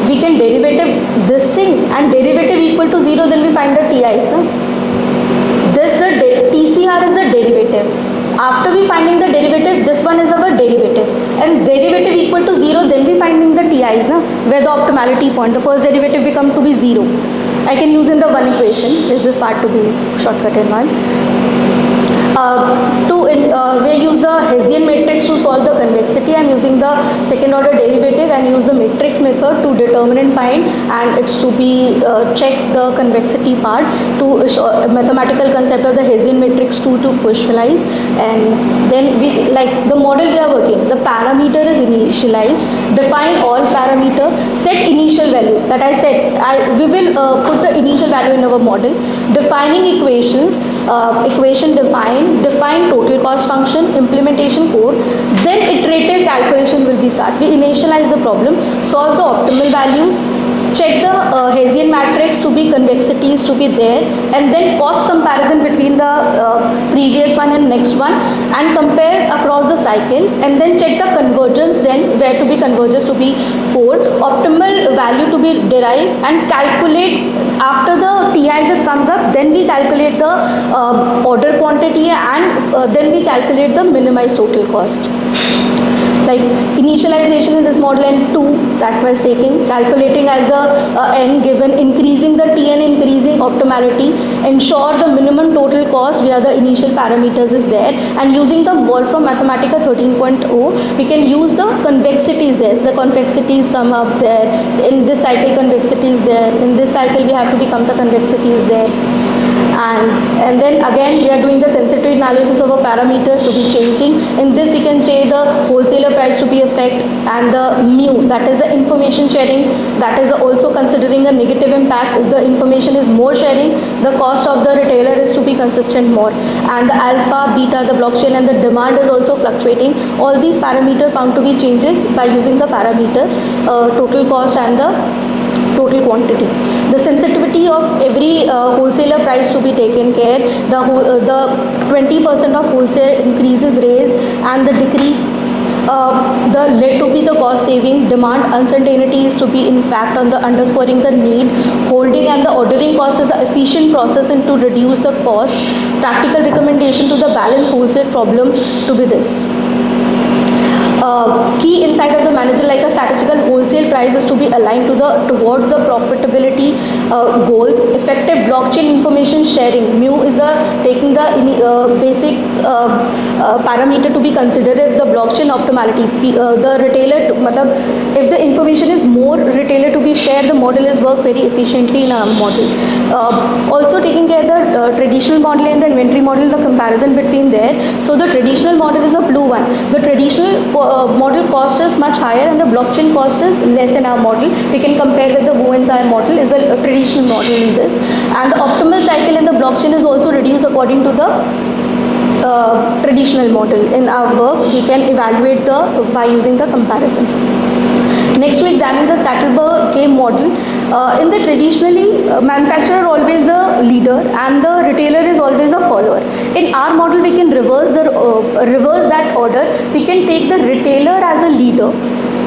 [SPEAKER 1] We can derivative this thing and derivative equal to 0, then we find the TIs. No? TCR is the derivative. After we finding the derivative, this one is our derivative. And derivative equal to 0, then we finding the TIs, na? Where the optimality point, the first derivative become to be 0. I can use in the one equation, is this part to be shortcut in one. We use the Hessian matrix to solve the convexity. I am using the second order derivative and use the matrix method to determine and find, and it's to be check the convexity part to mathematical concept of the Hessian matrix to visualize. And then we like the model we are working, the parameter is initialized, define all parameter, set initial value that I said we will put the initial value in our model, defining equations, equation define total cost function, implementation code, then iterative calculation will be start. We initialize the problem, solve the optimal values, check the Hessian matrix to be convexities to be there, and then cost comparison between the previous one and next one, and compare across the cycle, and then check the convergence, then where to be converges to be 4, optimal value to be we derive and calculate after the TIs comes up, then we calculate the order quantity and then we calculate the minimized total cost. Like initialization in this model and 2 that was taking, calculating as a n given, increasing the Tn, increasing optimality, ensure the minimum total cost where the initial parameters is there, and using the word from Mathematica 13.0 we can use the convexities there. So the convexities come up there, in this cycle convexity is there, in this cycle we have to become the convexity is there. And then again we are doing the sensitivity analysis of a parameter to be changing. In this we can change the wholesaler price to be effect and the mu, that is the information sharing, that is also considering a negative impact. If the information is more sharing, the cost of the retailer is to be consistent more, and the alpha, beta, the blockchain and the demand is also fluctuating. All these parameters found to be changes by using the parameter total cost and the total quantity. The sensitivity of every wholesaler price to be taken care, the 20% of wholesale increases raise and the decrease the lead to be the cost saving, demand uncertainty is to be in fact on the underscoring the need, holding and the ordering cost is the efficient process and to reduce the cost. Practical recommendation to the balance wholesale problem to be this. Key insight of the manager, like a statistical wholesale price is to be aligned towards the profitability goals. Effective blockchain information sharing, mu is taking the basic parameter to be considered. If the blockchain optimality, the retailer if the information is more retailer to be shared, the model is work very efficiently in our model. Also taking care of the traditional model and the inventory model, the comparison between there. So the traditional model is a blue one. The traditional model cost is much higher and the blockchain cost is less in our model. We can compare with the Wuen's model is a traditional model in this, and the optimal cycle in the blockchain is also reduced according to the traditional model. In our work we can evaluate by using the comparison. Next, we examine the Scatterberg game model. In the traditionally, manufacturer always the leader and the retailer is always a follower. In our model, we can reverse that order. We can take the retailer as a leader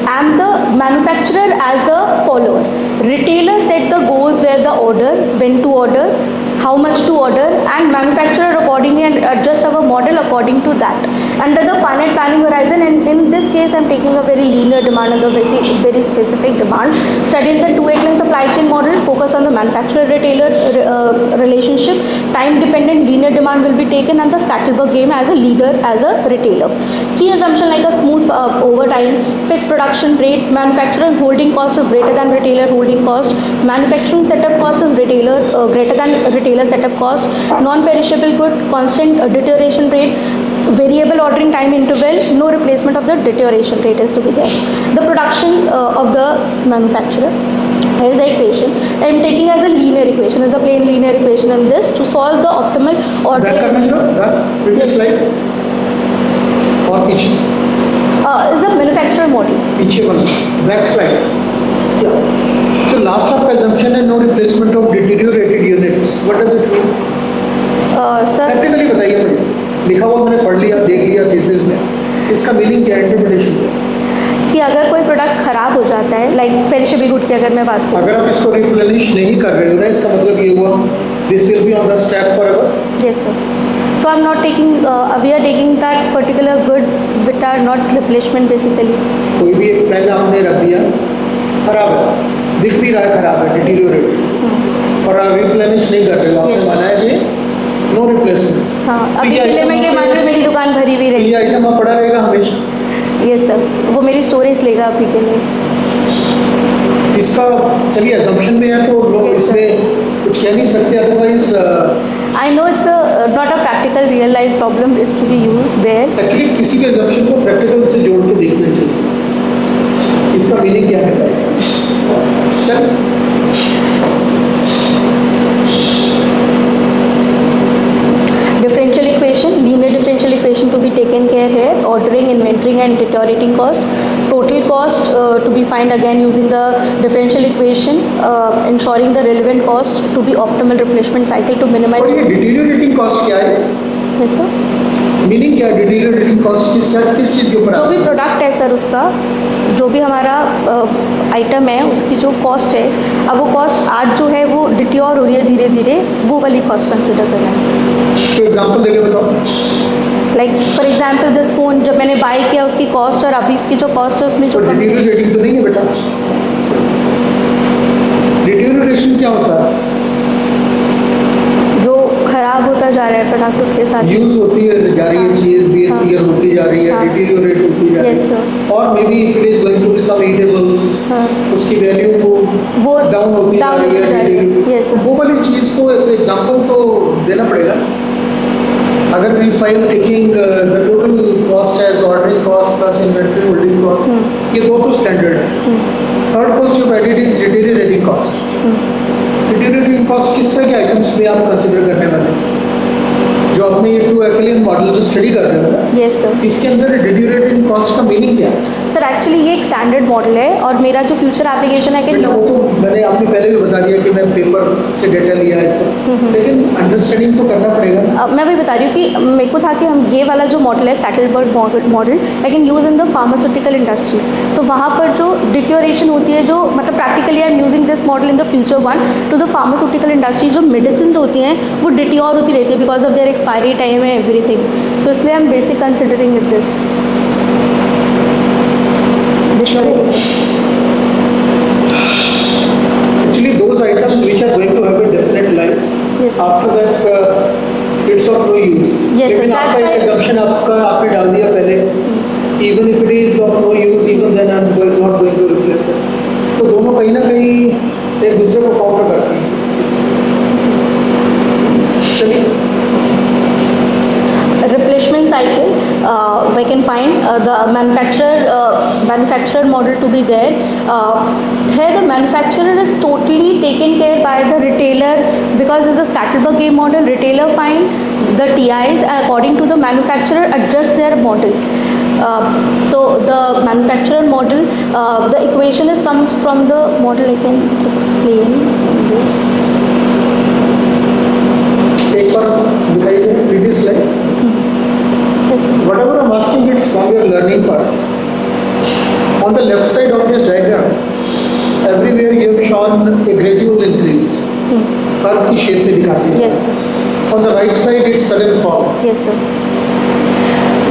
[SPEAKER 1] and the manufacturer as a follower. Retailer set the goals where the order, when to order, how much to order, and manufacturer accordingly and adjust our model according to that. Under the finite planning horizon, and in this case I'm taking a very linear demand and a very specific demand. Studying the two-echelon supply chain model, focus on the manufacturer-retailer relationship, time-dependent linear demand will be taken, and the Scatterberg game as a leader, as a retailer. Key assumption like a smooth overtime, fixed production rate, manufacturer holding cost is greater than retailer holding cost, manufacturing setup cost is retailer greater than retailer setup cost, non-perishable good, constant deterioration rate, variable ordering time interval, no replacement of the deterioration rate is to be there. The production of the manufacturer. Here is the equation. I am taking as a linear equation, as a plain linear equation in this to solve the optimal order.
[SPEAKER 4] Back करना जरा, previous slide और पीछे.
[SPEAKER 1] Is a manufacturer model.
[SPEAKER 4] पीछे वाला, back slide. Yeah. So last आपका assumption है no replacement of deteriorated units. What does it mean?
[SPEAKER 1] Sir.
[SPEAKER 4] Practically बताइए मुझे. लिखा हुआ मैंने पढ़ लिया, देख लिया thesis में. इसका meaning क्या है, interpretation क्या है?
[SPEAKER 1] कि अगर कोई प्रोडक्ट खराब हो जाता है, लाइक पेरिशेबल गुड की अगर मैं बात करूँ,
[SPEAKER 4] अगर आप इसको रिप्लेनिश नहीं कर रहे हो ना, इसका मतलब ये हुआ this will be on the stack forever.
[SPEAKER 1] Yes sir. So I am not taking, we are taking that particular good which are not replacement basically.
[SPEAKER 4] कोई भी एक पहले हमने रख दिया खराब है, दिख भी रहा है खराब है, डिटीरियोरेट, और आप रिप्लेनिश नहीं कर रहे हो, आपने माना है कि नो रिप्लेसमेंट.
[SPEAKER 1] हाँ, अभी के लिए मैं ये मान रही हूँ मेरी दुकान भरी हुई रहेगी.
[SPEAKER 4] ये आइटम आप पड़ा रहेगा हमेशा.
[SPEAKER 1] यस सर, वो मेरी स्टोरेज लेगा अभी के लिए.
[SPEAKER 4] इसका चलिए assumption में है तो लोग इसमें कुछ कह नहीं सकते, otherwise
[SPEAKER 1] I know it's not a practical real life problem is to be used there.
[SPEAKER 4] Actually किसी भी assumption को प्रैक्टिकल से जोड़ के देखना चाहिए. इसका मीनिंग क्या है? चल
[SPEAKER 1] Differential equation, linear differential equation to be taken care here, ordering, inventorying and deteriorating cost, total cost to be find again using the differential equation, ensuring the relevant cost to be optimal replacement cycle to minimize.
[SPEAKER 4] और ये deteriorating cost क्या है?
[SPEAKER 1] Yes sir.
[SPEAKER 4] Meaning क्या है deteriorating cost किस चीज़ के ऊपर
[SPEAKER 1] जो भी
[SPEAKER 4] आता है?
[SPEAKER 1] प्रोडक्ट है सर उसका, जो भी हमारा आइटम है उसकी जो कॉस्ट है, अब वो कॉस्ट आज जो है वो डिट्योर हो रही है धीरे धीरे, वो वाली कॉस्ट कंसिडर करना है।
[SPEAKER 4] तो एग्जांपल देके बताओ।
[SPEAKER 1] Like for example this phone जब मैंने बाय किया उसकी कॉस्ट और अभी इसकी जो कॉस्ट है उसमें जो
[SPEAKER 4] डिटीरियोरेटिंग तो नहीं है बेटा। डिटीरियोरेशन क्या होता है?
[SPEAKER 1] जो खराब होता जा रहा है प्रोडक्ट उसके साथ
[SPEAKER 4] यूज होती है जा रही है चीज बियर होती जा रही है,
[SPEAKER 1] हाँ।
[SPEAKER 4] डिटीरियोरेट होती जा रही
[SPEAKER 1] Yes,
[SPEAKER 4] है,
[SPEAKER 1] sir.
[SPEAKER 4] और may be if it is going to be some eatable,
[SPEAKER 1] हाँ।
[SPEAKER 4] उसकी वैल्यू
[SPEAKER 1] वो
[SPEAKER 4] डाउन होती जा
[SPEAKER 1] down
[SPEAKER 4] रही
[SPEAKER 1] होती जा रही है।
[SPEAKER 4] है।
[SPEAKER 1] Yes,
[SPEAKER 4] तो
[SPEAKER 1] sir.
[SPEAKER 4] वो वाली चीज को एक एग्जांपल तो देना पड़ेगा। अगर we file taking the total cost as ordering cost plus inventory holding cost, ये दो तो स्टैंडर्ड है। थर्ड कॉस्ट जो added is deteriorating cost. Deteriorating cost किस तरह के आइटम्स पे आप कंसीडर करने वाले हैं? जो आपने ये टू एक्लियन मॉडल जो स्टडी कर रहे हो ना,
[SPEAKER 1] यस सर।
[SPEAKER 4] इसके अंदर डिटीरियोरेटिंग कॉस्ट का मीनिंग क्या है?
[SPEAKER 1] सर एक्चुअली ये एक स्टैंडर्ड मॉडल है और मेरा जो फ्यूचर एप्लीकेशन है
[SPEAKER 4] बेटा, वो तो मैंने आपने पहले भी बता दिया कि मैं पेपर से डेटा लिया है इससे, लेकिन अंडरस्टैंडिंग तो करना पड़ेगा।
[SPEAKER 1] मैं वही बता रही हूँ कि मेरे को था कि हम ये वाला जो मॉडल है स्कैटरबर्ड model I can use in the pharmaceutical industry, तो वहाँ पर जो डिट्योरेशन होती है, जो मतलब practically I am using this model in the future one to the pharmaceutical industry, जो मेडिसिन होती हैं वो डिट्योर होती रहती है because of their expiry time है एवरीथिंग, सो इसलिए I am basic considering it this.
[SPEAKER 4] Actually, those items which are going to have a definite life,
[SPEAKER 1] Yes.
[SPEAKER 4] after that it's of no use.
[SPEAKER 1] Yes,
[SPEAKER 4] लेकिन
[SPEAKER 1] that's
[SPEAKER 4] आपका
[SPEAKER 1] why-
[SPEAKER 4] एक assumption आपने डाल दिया पहले, even if it is of no use, even then I'm not going to replace it. तो दोनों कहीं ना कहीं एक दूसरे को काउंटर करते हैं। चलिए,
[SPEAKER 1] Replacement cycle, we can find the manufacturer model to be there. Here the manufacturer is totally taken care by the retailer because it's a Scatterberg model. Retailer find the TIs and according to the manufacturer adjust their model. So the manufacturer model, the equation is comes from the model. I can explain this.
[SPEAKER 4] एक बार दिखाइए previous slide.
[SPEAKER 1] Yes, sir.
[SPEAKER 4] Whatever I'm asking, it's from your learning part. On the left side of this diagram, everywhere you have shown a gradual increase. Curve की shape में दिखाती है।
[SPEAKER 1] Yes, sir.
[SPEAKER 4] On the right side, it's sudden fall.
[SPEAKER 1] Yes, sir.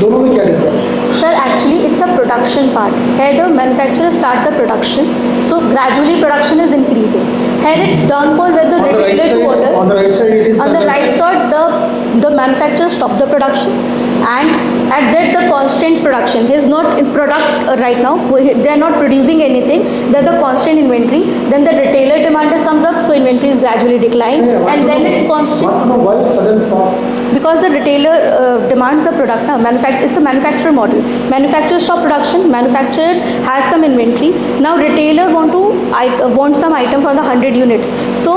[SPEAKER 4] दोनों में क्या difference है?
[SPEAKER 1] Sir, actually it's a production part. Here the manufacturer start the production, so gradually production is increasing. Here it's downfall where the
[SPEAKER 4] On the right
[SPEAKER 1] retailer to
[SPEAKER 4] side,
[SPEAKER 1] order.
[SPEAKER 4] on the right side, it is
[SPEAKER 1] On the
[SPEAKER 4] sudden
[SPEAKER 1] right
[SPEAKER 4] fall.
[SPEAKER 1] side, the manufacturer stop the production, and at that the constant production. He is not in product right now. They are not producing anything. They are the constant inventory. Then the retailer demand is comes up, so inventory is gradually decline,
[SPEAKER 4] Yeah,
[SPEAKER 1] and
[SPEAKER 4] want
[SPEAKER 1] then
[SPEAKER 4] to
[SPEAKER 1] it's
[SPEAKER 4] know-
[SPEAKER 1] constant.
[SPEAKER 4] want to know why sudden fall?
[SPEAKER 1] Because the retailer demands the product now. It's a manufacturer model. Manufacturer stop production. Manufacturer has some inventory. Now retailer want some item for the 100 units. So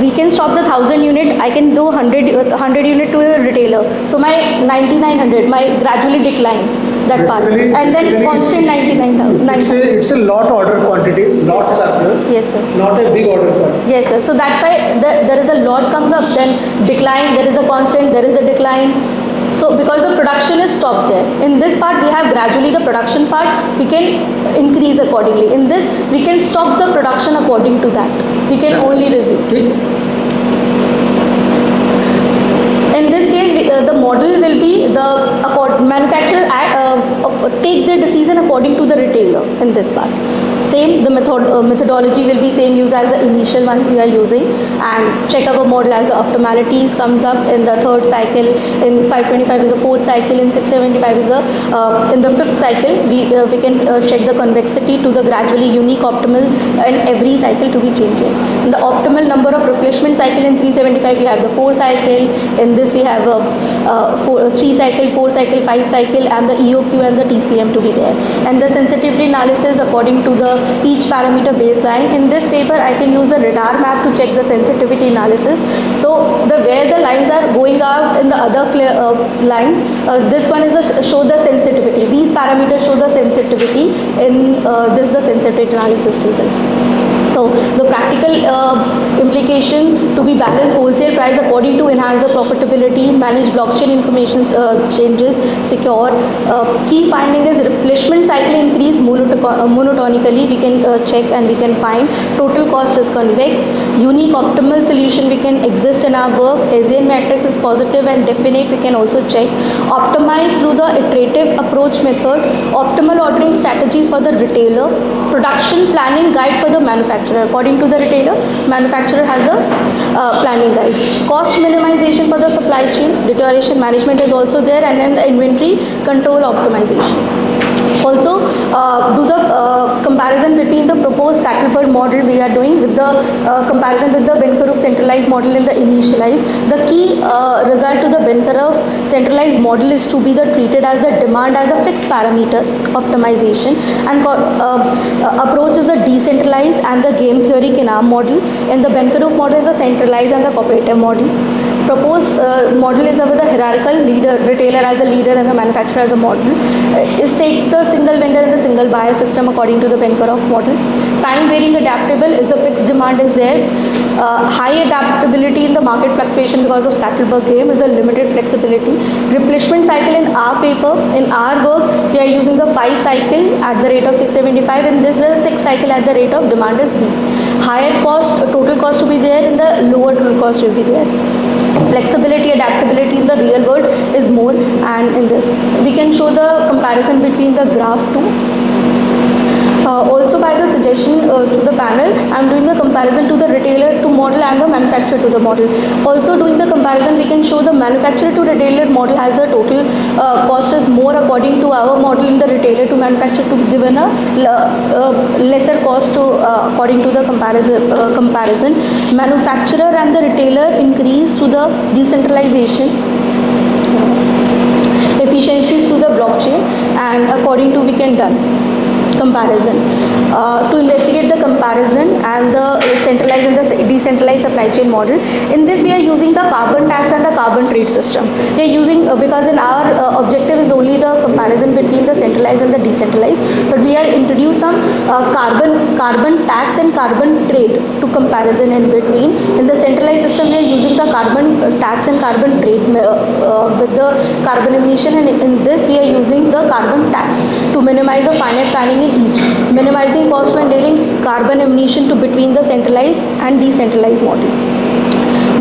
[SPEAKER 1] we can stop the 1000 unit. I can do 100 unit to a retailer. So my 9900 my gradually decline that part,
[SPEAKER 4] Basically-
[SPEAKER 1] and then
[SPEAKER 4] basically
[SPEAKER 1] constant 99,000.
[SPEAKER 4] It's a lot order quantities, lots are there,
[SPEAKER 1] Yes, sir.
[SPEAKER 4] not a big order quantity.
[SPEAKER 1] Yes, sir. So that's why there is a lot comes up, then decline, there is a constant, there is a decline. So because the production is stopped there. In this part we have gradually the production part, we can increase accordingly. In this we can stop the production according to that. We can only resume.
[SPEAKER 4] ठीक?
[SPEAKER 1] In this case, the model will be the manufacturer take the decision according to the retailer in this part. Same, the methodology will be same use as the initial one we are using, and check our model as the optimalities comes up in the third cycle, in 525 is the fourth cycle, in 675 is the in the fifth cycle we can check the convexity to the gradually unique optimal and every cycle to be changing. In the optimal number of replacement cycle in 375 we have the 4 cycle, in this we have a 3 cycle, 4 cycle, 5 cycle, and the EOQ and the TCM to be there, and the sensitivity analysis according to the each parameter baseline. In this paper I can use the radar map to check the sensitivity analysis, so the where the lines are going out in the other lines, this one is show the sensitivity, these parameters show the sensitivity in this the sensitivity analysis table. So the practical implication to be balanced wholesale price according to enhance the profitability, manage blockchain information changes, secure. Key finding is replenishment cycle increase monotonically. We can check and we can find total cost is convex. Unique optimal solution we can exist in our work. Hessian matrix is positive and definite. We can also check. Optimize through the iterative approach method. Optimal ordering strategies for the retailer. Production planning guide for the manufacturer. According to the retailer, manufacturer has a planning guide. Cost minimization for the supply chain. Deterioration management is also there, and then the inventory control optimization. Also, do the comparison between the proposed Sattelberg model we are doing with the comparison with the Benkarov centralized model in the initialized. The key result to the Benkarov centralized model is to be treated as the demand as a fixed parameter optimization, and approach is a decentralized and the game theory Kinam model. In the Benkarov model is a centralized and the cooperative model. Proposed model is with the hierarchical leader, retailer as a leader and the manufacturer as a model. Is take the single vendor and the single buyer system according to the Benkarov model. Time varying adaptable is the fixed demand is there. High adaptability in the market fluctuation because of Sattelberg game is a limited flexibility. Replenishment cycle in our paper, in our work, we are using the 5 cycle at the rate of 675. In this, the 6 cycle at the rate of demand is B. Higher cost, total cost to be there, and the lower total cost will be there. Flexibility, adaptability in the real world is more, and in this we can show the comparison between the graph too. Also by the suggestion to the panel, I am doing the comparison to the retailer to model and the manufacturer to the model. Also doing the comparison, we can show the manufacturer to retailer model has a total cost is more according to our model in the retailer to manufacturer to be given a lesser cost to according to the comparison. Manufacturer and the retailer increase to the decentralization efficiencies to the blockchain, and according to we can done comparison to investigate the comparison and the centralized and the decentralized supply chain model. In this we are using the carbon tax and the carbon trade system. We are using because in our objective is only the comparison between the centralized and the decentralized, but we are introduce some carbon tax and carbon trade to comparison in between. In the centralized system we are using the carbon tax and carbon trade with the carbon emission, and in this we are using the carbon tax to minimize the finite planning in each, minimizing cost when dealing carbon emission to between the centralized and decentralized model.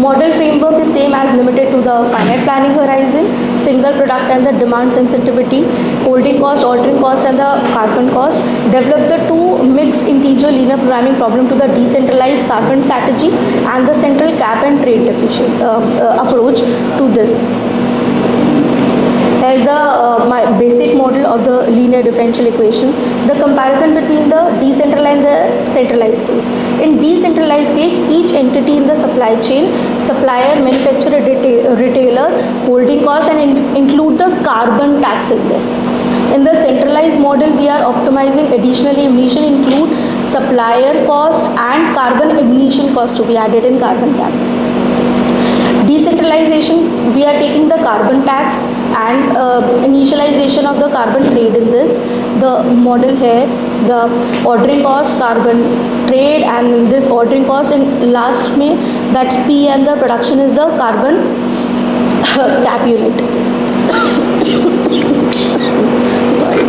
[SPEAKER 1] Model framework is same as limited to the finite planning horizon, single product and the demand sensitivity, holding cost, ordering cost and the carbon cost. Develop the two mixed integer linear programming problem to the decentralized carbon strategy and the central cap and trade deficient approach to this. As my basic model of the linear differential equation, the comparison between the decentralized and the centralized case. In decentralized case, each entity in the supply chain, supplier, manufacturer, retailer, holding cost, and include the carbon tax in this. In the centralized model, we are optimizing additionally emission include supplier cost and carbon emission cost to be added in carbon cap. Decentralization, we are taking the carbon tax and initialization of the carbon trade in this. The model here, the ordering cost, carbon trade, and this ordering cost, and last में that's P and the production is the carbon cap unit. Sorry.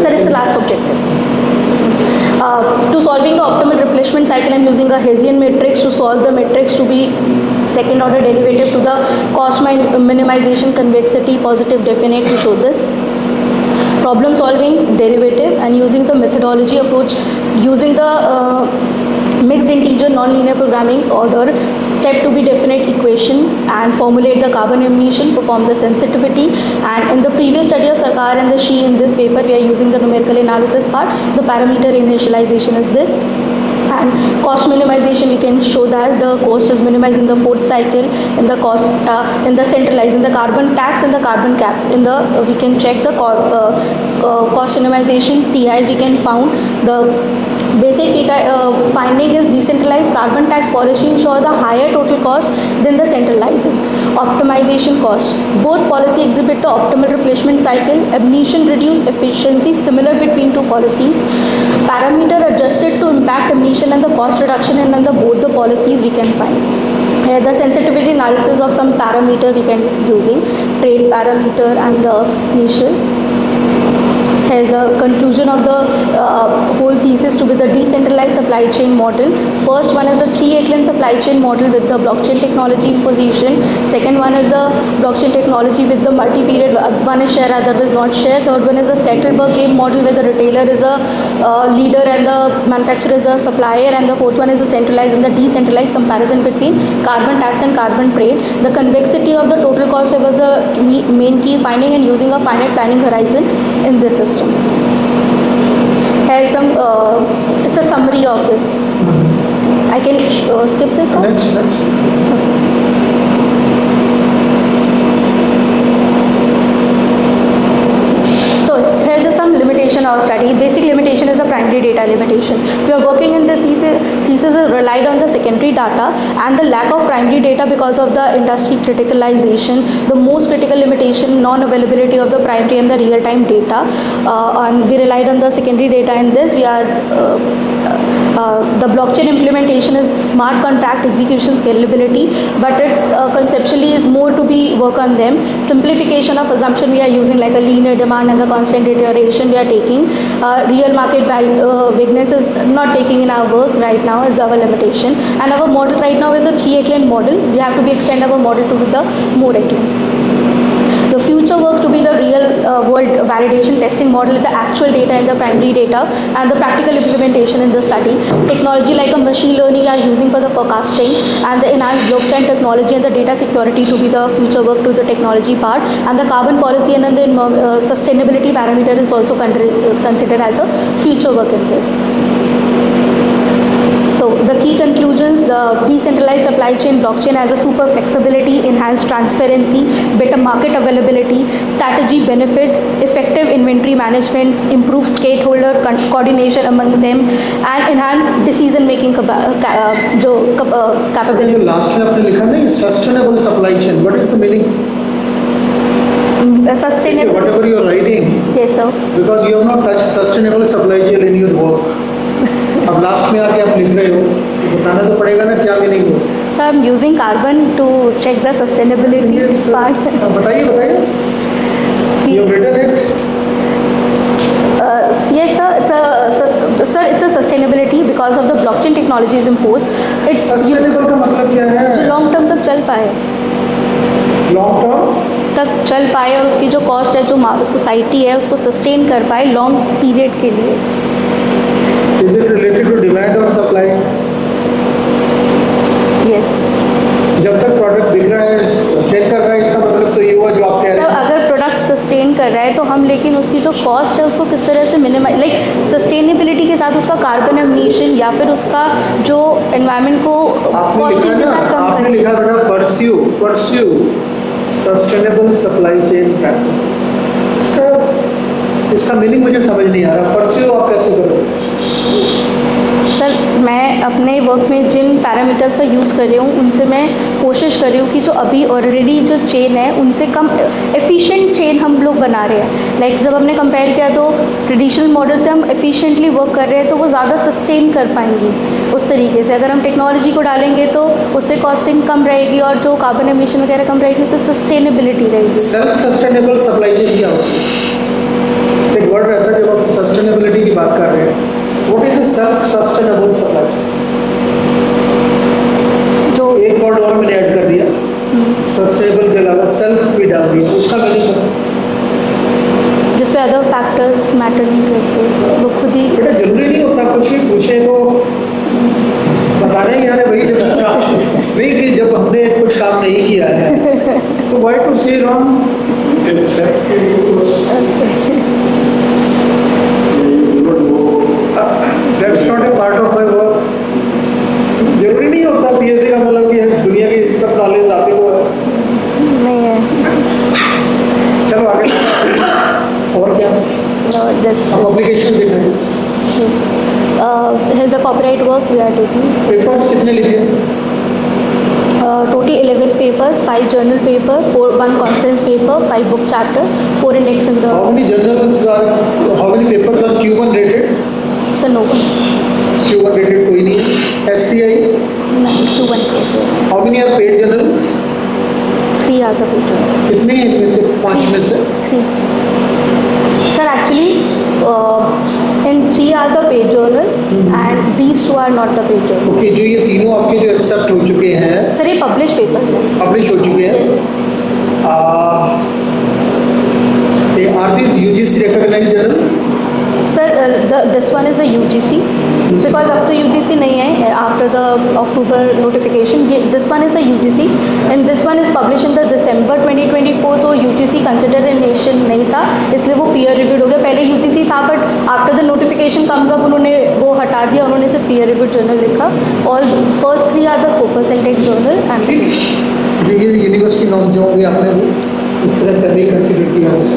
[SPEAKER 1] Sir, it's the last objective. To solving the optimal replenishment cycle, I am using a Hessian matrix to solve the matrix to be second order derivative to the cost minimization convexity positive definite to show this. Problem solving derivative and using the methodology approach, using the mixed integer non-linear programming order, step to be definite equation and formulate the carbon emission, perform the sensitivity, and in the previous study of Sarkar and the She in this paper we are using the numerical analysis part. The parameter initialization is this, and cost minimization we can show that the cost is minimized in the fourth cycle, in the cost in the centralized, in the carbon tax and the carbon cap. In the we can check the cost minimization TIs we can found. The basic finding is decentralized carbon tax policy ensure the higher total cost than the centralizing. optimization cost. Both policy exhibit the optimal replacement cycle. Ammunition reduce efficiency similar between two policies. Parameter adjusted to impact ammunition and the cost reduction, and under both the policies we can find. Here the sensitivity analysis of some parameter we can using, trade parameter and the initial. Here's a conclusion of the whole thesis to be the decentralized supply chain model. First one is the 3 echelon supply chain model with the blockchain technology imposition. Second one is the blockchain technology with the multi-period, one is share, other is not share. Third one is a Stackelberg game model where the retailer is a leader and the manufacturer is a supplier, and the fourth one is a centralized and the decentralized comparison between carbon tax and carbon trade. The convexity of the total cost was a main key finding, and using a finite planning horizon in this system. Here's some, it's a summary of this. I can skip this one? So here is some limitation of study. Basic limitation is a primary data limitation. We are working in this thesis relied on the secondary data and the lack of primary data because of the industry criticalization. The most critical limitation, non-availability of the primary and the real-time data. And we relied on the secondary data in this. We are the blockchain implementation is smart contract execution scalability, but it's conceptually is more to be work on them. Simplification of assumption we are using, like a linear demand and the constant iteration we are taking. Real market weakness is not taking in our work right now is our limitation. And our model right now is the 3 echelon model. We have to be extend our model to be the more echelon. The future work to be the real world validation testing model, the actual data and the primary data, and the practical implementation in the study. Technology like a machine learning are using for the forecasting, and the enhanced blockchain technology and the data security to be the future work to the technology part. And the carbon policy and then the sustainability parameter is also considered as a future work in this. So the key conclusions, the decentralized supply chain blockchain has a super flexibility, enhanced transparency, better market availability, strategy benefit, effective inventory management, improved stakeholder coordination among them, and enhanced decision making capability.
[SPEAKER 4] Last में आपने लिखा नहीं sustainable supply chain. What is the meaning?
[SPEAKER 1] Sustainable.
[SPEAKER 4] Whatever you are writing.
[SPEAKER 1] Yes, sir.
[SPEAKER 4] Because you have not touched sustainable supply chain in your work. अब last में आके आप लिख रहे हो, बताना तो पड़ेगा ना क्या मीनिंग हो.
[SPEAKER 1] So I'm using carbon to check the sustainability part.
[SPEAKER 4] बताइए. You have written it.
[SPEAKER 1] Yes, sir. It's a sustainability because of the blockchain technology is imposed. It's
[SPEAKER 4] Sustainable का मतलब क्या है?
[SPEAKER 1] जो लॉन्ग टर्म तक चल पाए.
[SPEAKER 4] Long term.
[SPEAKER 1] तक चल पाए और उसकी जो कॉस्ट है, जो सोसाइटी है उसको सस्टेन कर पाए लॉन्ग पीरियड के लिए.
[SPEAKER 4] Is it related to demand or supply?
[SPEAKER 1] Yes.
[SPEAKER 4] जब तक प्रोडक्ट बिक रहा है, सस्टेन कर रहा है, इसका मतलब तो ये हुआ जो आप कह रहे
[SPEAKER 1] सर
[SPEAKER 4] हैं.
[SPEAKER 1] अगर प्रोडक्ट सस्टेन कर रहा है तो हम लेकिन उसकी जो कॉस्ट है उसको किस तरह से मिनिमाइज, लाइक सस्टेनेबिलिटी के साथ उसका कार्बन एमिशन या फिर उसका जो एनवायरनमेंट को कॉस्टिंग के साथ कम
[SPEAKER 4] आपने
[SPEAKER 1] करें.
[SPEAKER 4] लिखा बेटा pursue sustainable supply chain practice. इसका मीनिंग मुझे समझ नहीं आ रहा. परस्यू आप कैसे करोगे?
[SPEAKER 1] सर मैं अपने वर्क में जिन पैरामीटर्स का यूज़ कर रही हूँ उनसे मैं कोशिश कर रही हूँ कि जो अभी ऑलरेडी जो चेन है उनसे कम एफिशिएंट चेन हम लोग बना रहे हैं. लाइक जब हमने कंपेयर किया तो ट्रेडिशनल मॉडल से हम एफिशिएंटली वर्क कर रहे हैं तो वो ज़्यादा सस्टेन कर पाएंगी. उस तरीके से अगर हम टेक्नोलॉजी को डालेंगे तो उससे कॉस्टिंग कम रहेगी और जो कार्बन एमिशन वगैरह कम रहेगी, उससे सस्टेनेबिलिटी रहेगी.
[SPEAKER 4] सेल्फ सस्टेनेबल सप्लाई चेन क्या होती है? एक वर्ड रहता है जब आप सस्टेनेबिलिटी की बात कर रहे हैं. What is a self-sustainable supply chain?
[SPEAKER 1] जो
[SPEAKER 4] एक वर्ड और मैंने ऐड कर दिया, सस्टेनेबल के अलावा सेल्फ भी डाल दिया. उसका मीनिंग
[SPEAKER 1] जिसपे अदर फैक्टर्स मैटर नहीं करते, वो खुद ही
[SPEAKER 4] जरूरी नहीं होता कुछ भी पूछे तो बताने ही आने वही नहीं कि जब हमने कुछ काम नहीं किया है तो why to say wrong? That's not a part of my work. जरूरी नहीं होता PhD का मतलब कि दुनिया की सब नॉलेज आते हो
[SPEAKER 1] नहीं है.
[SPEAKER 4] चलो आगे. और क्या?
[SPEAKER 1] Just
[SPEAKER 4] पब्लिकेशन देख रहे हैं.
[SPEAKER 1] yes. Here's a copyright work we are taking.
[SPEAKER 4] Papers कितने लिखे?
[SPEAKER 1] Total 11 papers, 5 journal paper, 1 conference paper, 5 book chapter, 4 index in the.
[SPEAKER 4] How many journals are, how many papers are Q1 rated?
[SPEAKER 1] So no one.
[SPEAKER 4] Q1 rated कोई नहीं. SCI?
[SPEAKER 1] No, Q1 case.
[SPEAKER 4] How many are paid journals?
[SPEAKER 1] 3 are the paid journals.
[SPEAKER 4] कितने हैं इनमें से, 5 में से?
[SPEAKER 1] 3. Sir, actually, in 3 are the paid journal and these 2 are not the paid journal.
[SPEAKER 4] Okay, जो ये तीनों आपके जो एक्सेप्ट हो चुके हैं,
[SPEAKER 1] Sir, ये published papers हैं.
[SPEAKER 4] पब्लिश हो चुके हैं.
[SPEAKER 1] Yes.
[SPEAKER 4] Are these UGC recognized journals?
[SPEAKER 1] Sir, this one is a UGC because अब तो UGC नहीं है after the October notification. This one is a UGC and this one is published in the December 2024. तो UGC consideration नहीं था, इसलिए वो peer reviewed हो गया. पहले UGC था but after the notification comes up उन्होंने वो हटा दिया, उन्होंने सिर्फ peer reviewed journal लिखा. All first 3 are the Scopus index journal and
[SPEAKER 4] जो ये यूनिवर्सिटी नॉर्म जो होंगे आपने वो इस तरह पहले कंसीडर किया होगा.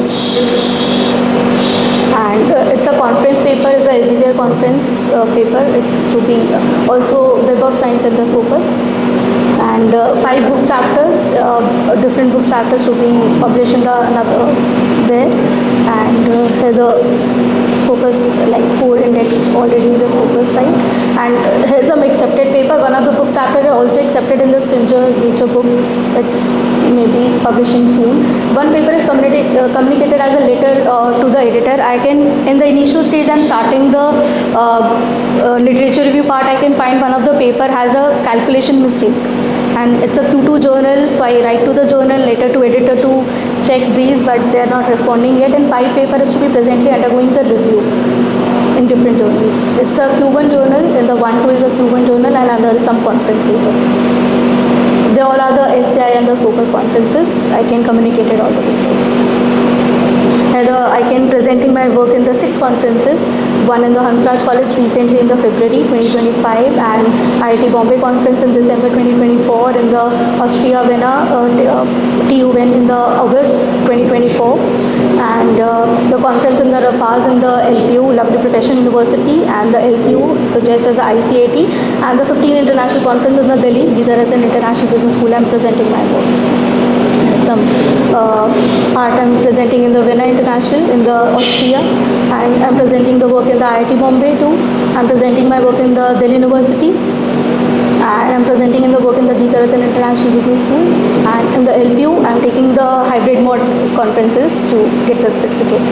[SPEAKER 1] and it's a conference paper, is a Elsevier conference paper. It's to be also Web of Science and the Scopus, and 5 book chapters, different book chapters to be published in the another there, and here the Scopus like 4 index already in the Scopus side, and here's some accepted paper. One of the book chapter are also accepted in the Springer Nature book. It's maybe publishing soon. One paper is communicated as a letter to the editor. I can, in the initial stage I'm starting the literature review part, I can find one of the paper has a calculation mistake and it's a Q2 journal, so I write to the journal, letter to editor to check these, but they are not responding yet, and 5 paper is to be presently undergoing the review in different journals. It's a Q1 journal, and the 1-2 is a Q1 journal, and another is some conference paper. They all are the SCI and the Scopus conferences. I can communicate it all the papers. And I can presenting my work in the 6 conferences, one in the Hansraj College recently in the February 2025, and IIT Bombay conference in December 2024, in the Austria Vienna TUN in the August 2024, and the conference in the Rafaz in the LPU, Lovely Professional University, and the LPU suggests as the ICAT, and the 15 international conference in the Delhi Geetarathan International Business School. I'm presenting my work. Some part I'm presenting in the Vienna International in the Austria, and I'm presenting the work in the IIT Bombay too. I'm presenting my work in the Delhi University, and I'm presenting in the work in the Geetarathan International Business School, and in the LPU I'm taking the hybrid mod conferences to get the certificate.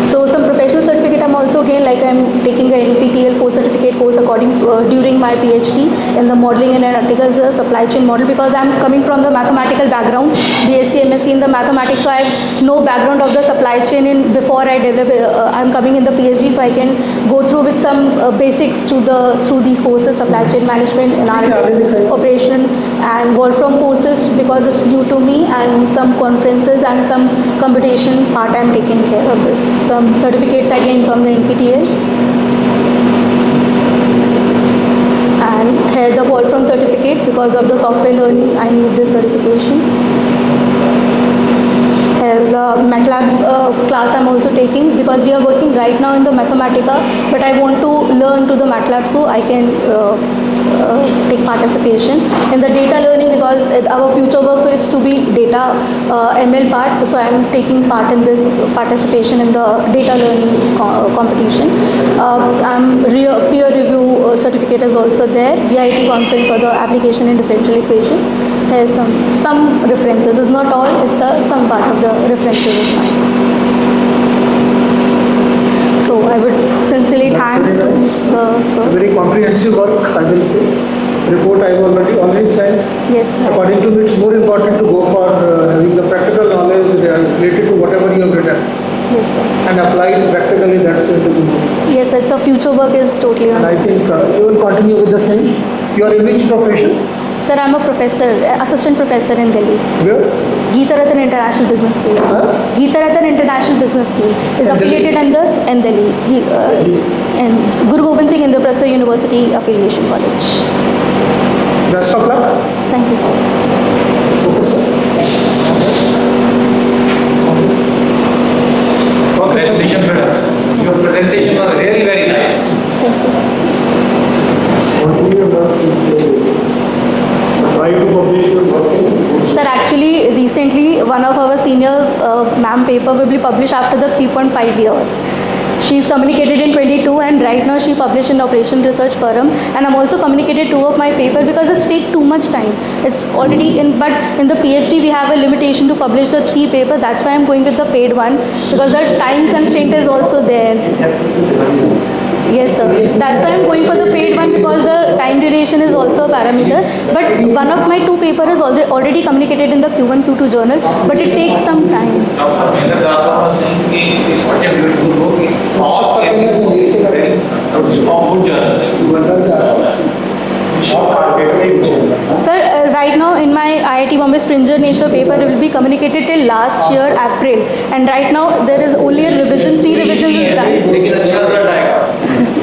[SPEAKER 1] So some professional certificate I'm also again, like I'm taking a NPTEL 4 certificate course according during my PhD in the modeling and analytical supply chain model, because I'm coming from the mathematical background, BSc MSc in the mathematics, so I have no background of the supply chain in before I develop. I'm coming in the PhD, so I can go through with some basics through these courses, supply chain management, analytics, operation, and work from courses because it's new to me, and some conferences and some computation part I'm taking care of this. Some certificates I gained from the NPTEL, and here the Wolfram certificate, because of the software learning I need this certification. Here's the MATLAB class I'm also taking, because we are working right now in the Mathematica, but I want to learn to the MATLAB so I can take participation in the data learning, because our future work is to be data ML part, so I'm taking part in this participation in the data learning competition. Peer review certificate is also there. VIT conference for the application in differential equation. Here's some references. It's not all, it's some part of the references is mine. So I would sincerely thank the sir.
[SPEAKER 4] Very comprehensive work, I will say. Report I have already signed.
[SPEAKER 1] Yes, sir.
[SPEAKER 4] According to me, it's more important to go for having the practical knowledge related to whatever you have written
[SPEAKER 1] Yes, sir.
[SPEAKER 4] and apply it practically. That's going to be more.
[SPEAKER 1] Yes, it's a future work is totally
[SPEAKER 4] And
[SPEAKER 1] on.
[SPEAKER 4] I think you will continue with the same. You are in which profession?
[SPEAKER 1] Sir, I'm a professor, assistant professor in Delhi.
[SPEAKER 4] Where?
[SPEAKER 1] Geetarathan International Business School.
[SPEAKER 4] Huh?
[SPEAKER 1] Geetarathan International Business School is
[SPEAKER 4] In
[SPEAKER 1] affiliated under Delhi. And Guru Gobind Singh Indraprastha University Affiliation College.
[SPEAKER 4] Best of luck.
[SPEAKER 1] Thank you, sir.
[SPEAKER 4] Okay, sir.
[SPEAKER 3] Congratulations, brothers. Your presentation was really very nice.
[SPEAKER 1] Thank you.
[SPEAKER 2] Continue your work is try to publish
[SPEAKER 1] one of our senior ma'am paper will be published after the 3.5 years. She's communicated in 22 and right now she published in Operation Research Forum, and I'm also communicated 2 of my paper because it's take too much time. It's already in, but in the PhD we have a limitation to publish the 3 paper. That's why I'm going with the paid one, because the time constraint is also there. Yes, sir. That's why I'm going for the paid one, because the time duration is also a parameter. But one of my 2 paper is already communicated in the Q1, Q2 journal, but it takes some time.
[SPEAKER 3] Dr. Mehta Dasa was saying that it's such a beautiful book. All can be very good journal.
[SPEAKER 1] Sir, right now in my IIT Bombay Springer Nature paper, it will be communicated till last year April, and right now there is only a revision, 3 revisions is done.
[SPEAKER 3] लेकिन अच्छा result आएगा।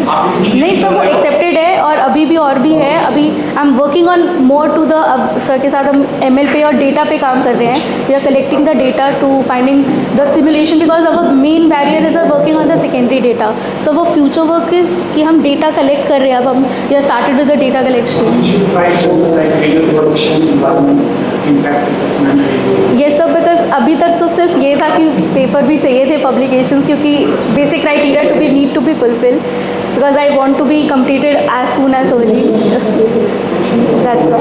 [SPEAKER 1] नहीं sir, वो accepted है और अभी भी और भी है। अभी I am working on more to the, अब सर के साथ हम ML पे और डेटा पे काम कर रहे हैं। We are collecting the data to finding the simulation, because our main barrier is working on the secondary data. So वो फ्यूचर वर्क इज कि हम डेटा कलेक्ट कर रहे हैं। अब हम we are started with the data collection. ये सब बिकॉज अभी तक तो सिर्फ ये था कि पेपर भी चाहिए थे पब्लिकेशंस, क्योंकि basic criteria to be need to be fulfil, because I want to be completed as soon as early. That's why.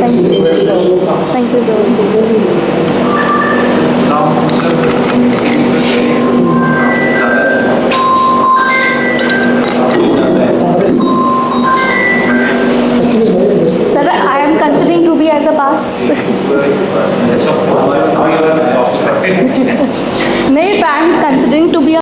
[SPEAKER 1] Thank you. Thank you, sir. Sir, I am considering to be as a pass.
[SPEAKER 3] Yes, of course. Now you are prospective.
[SPEAKER 1] No, if I am considering to be a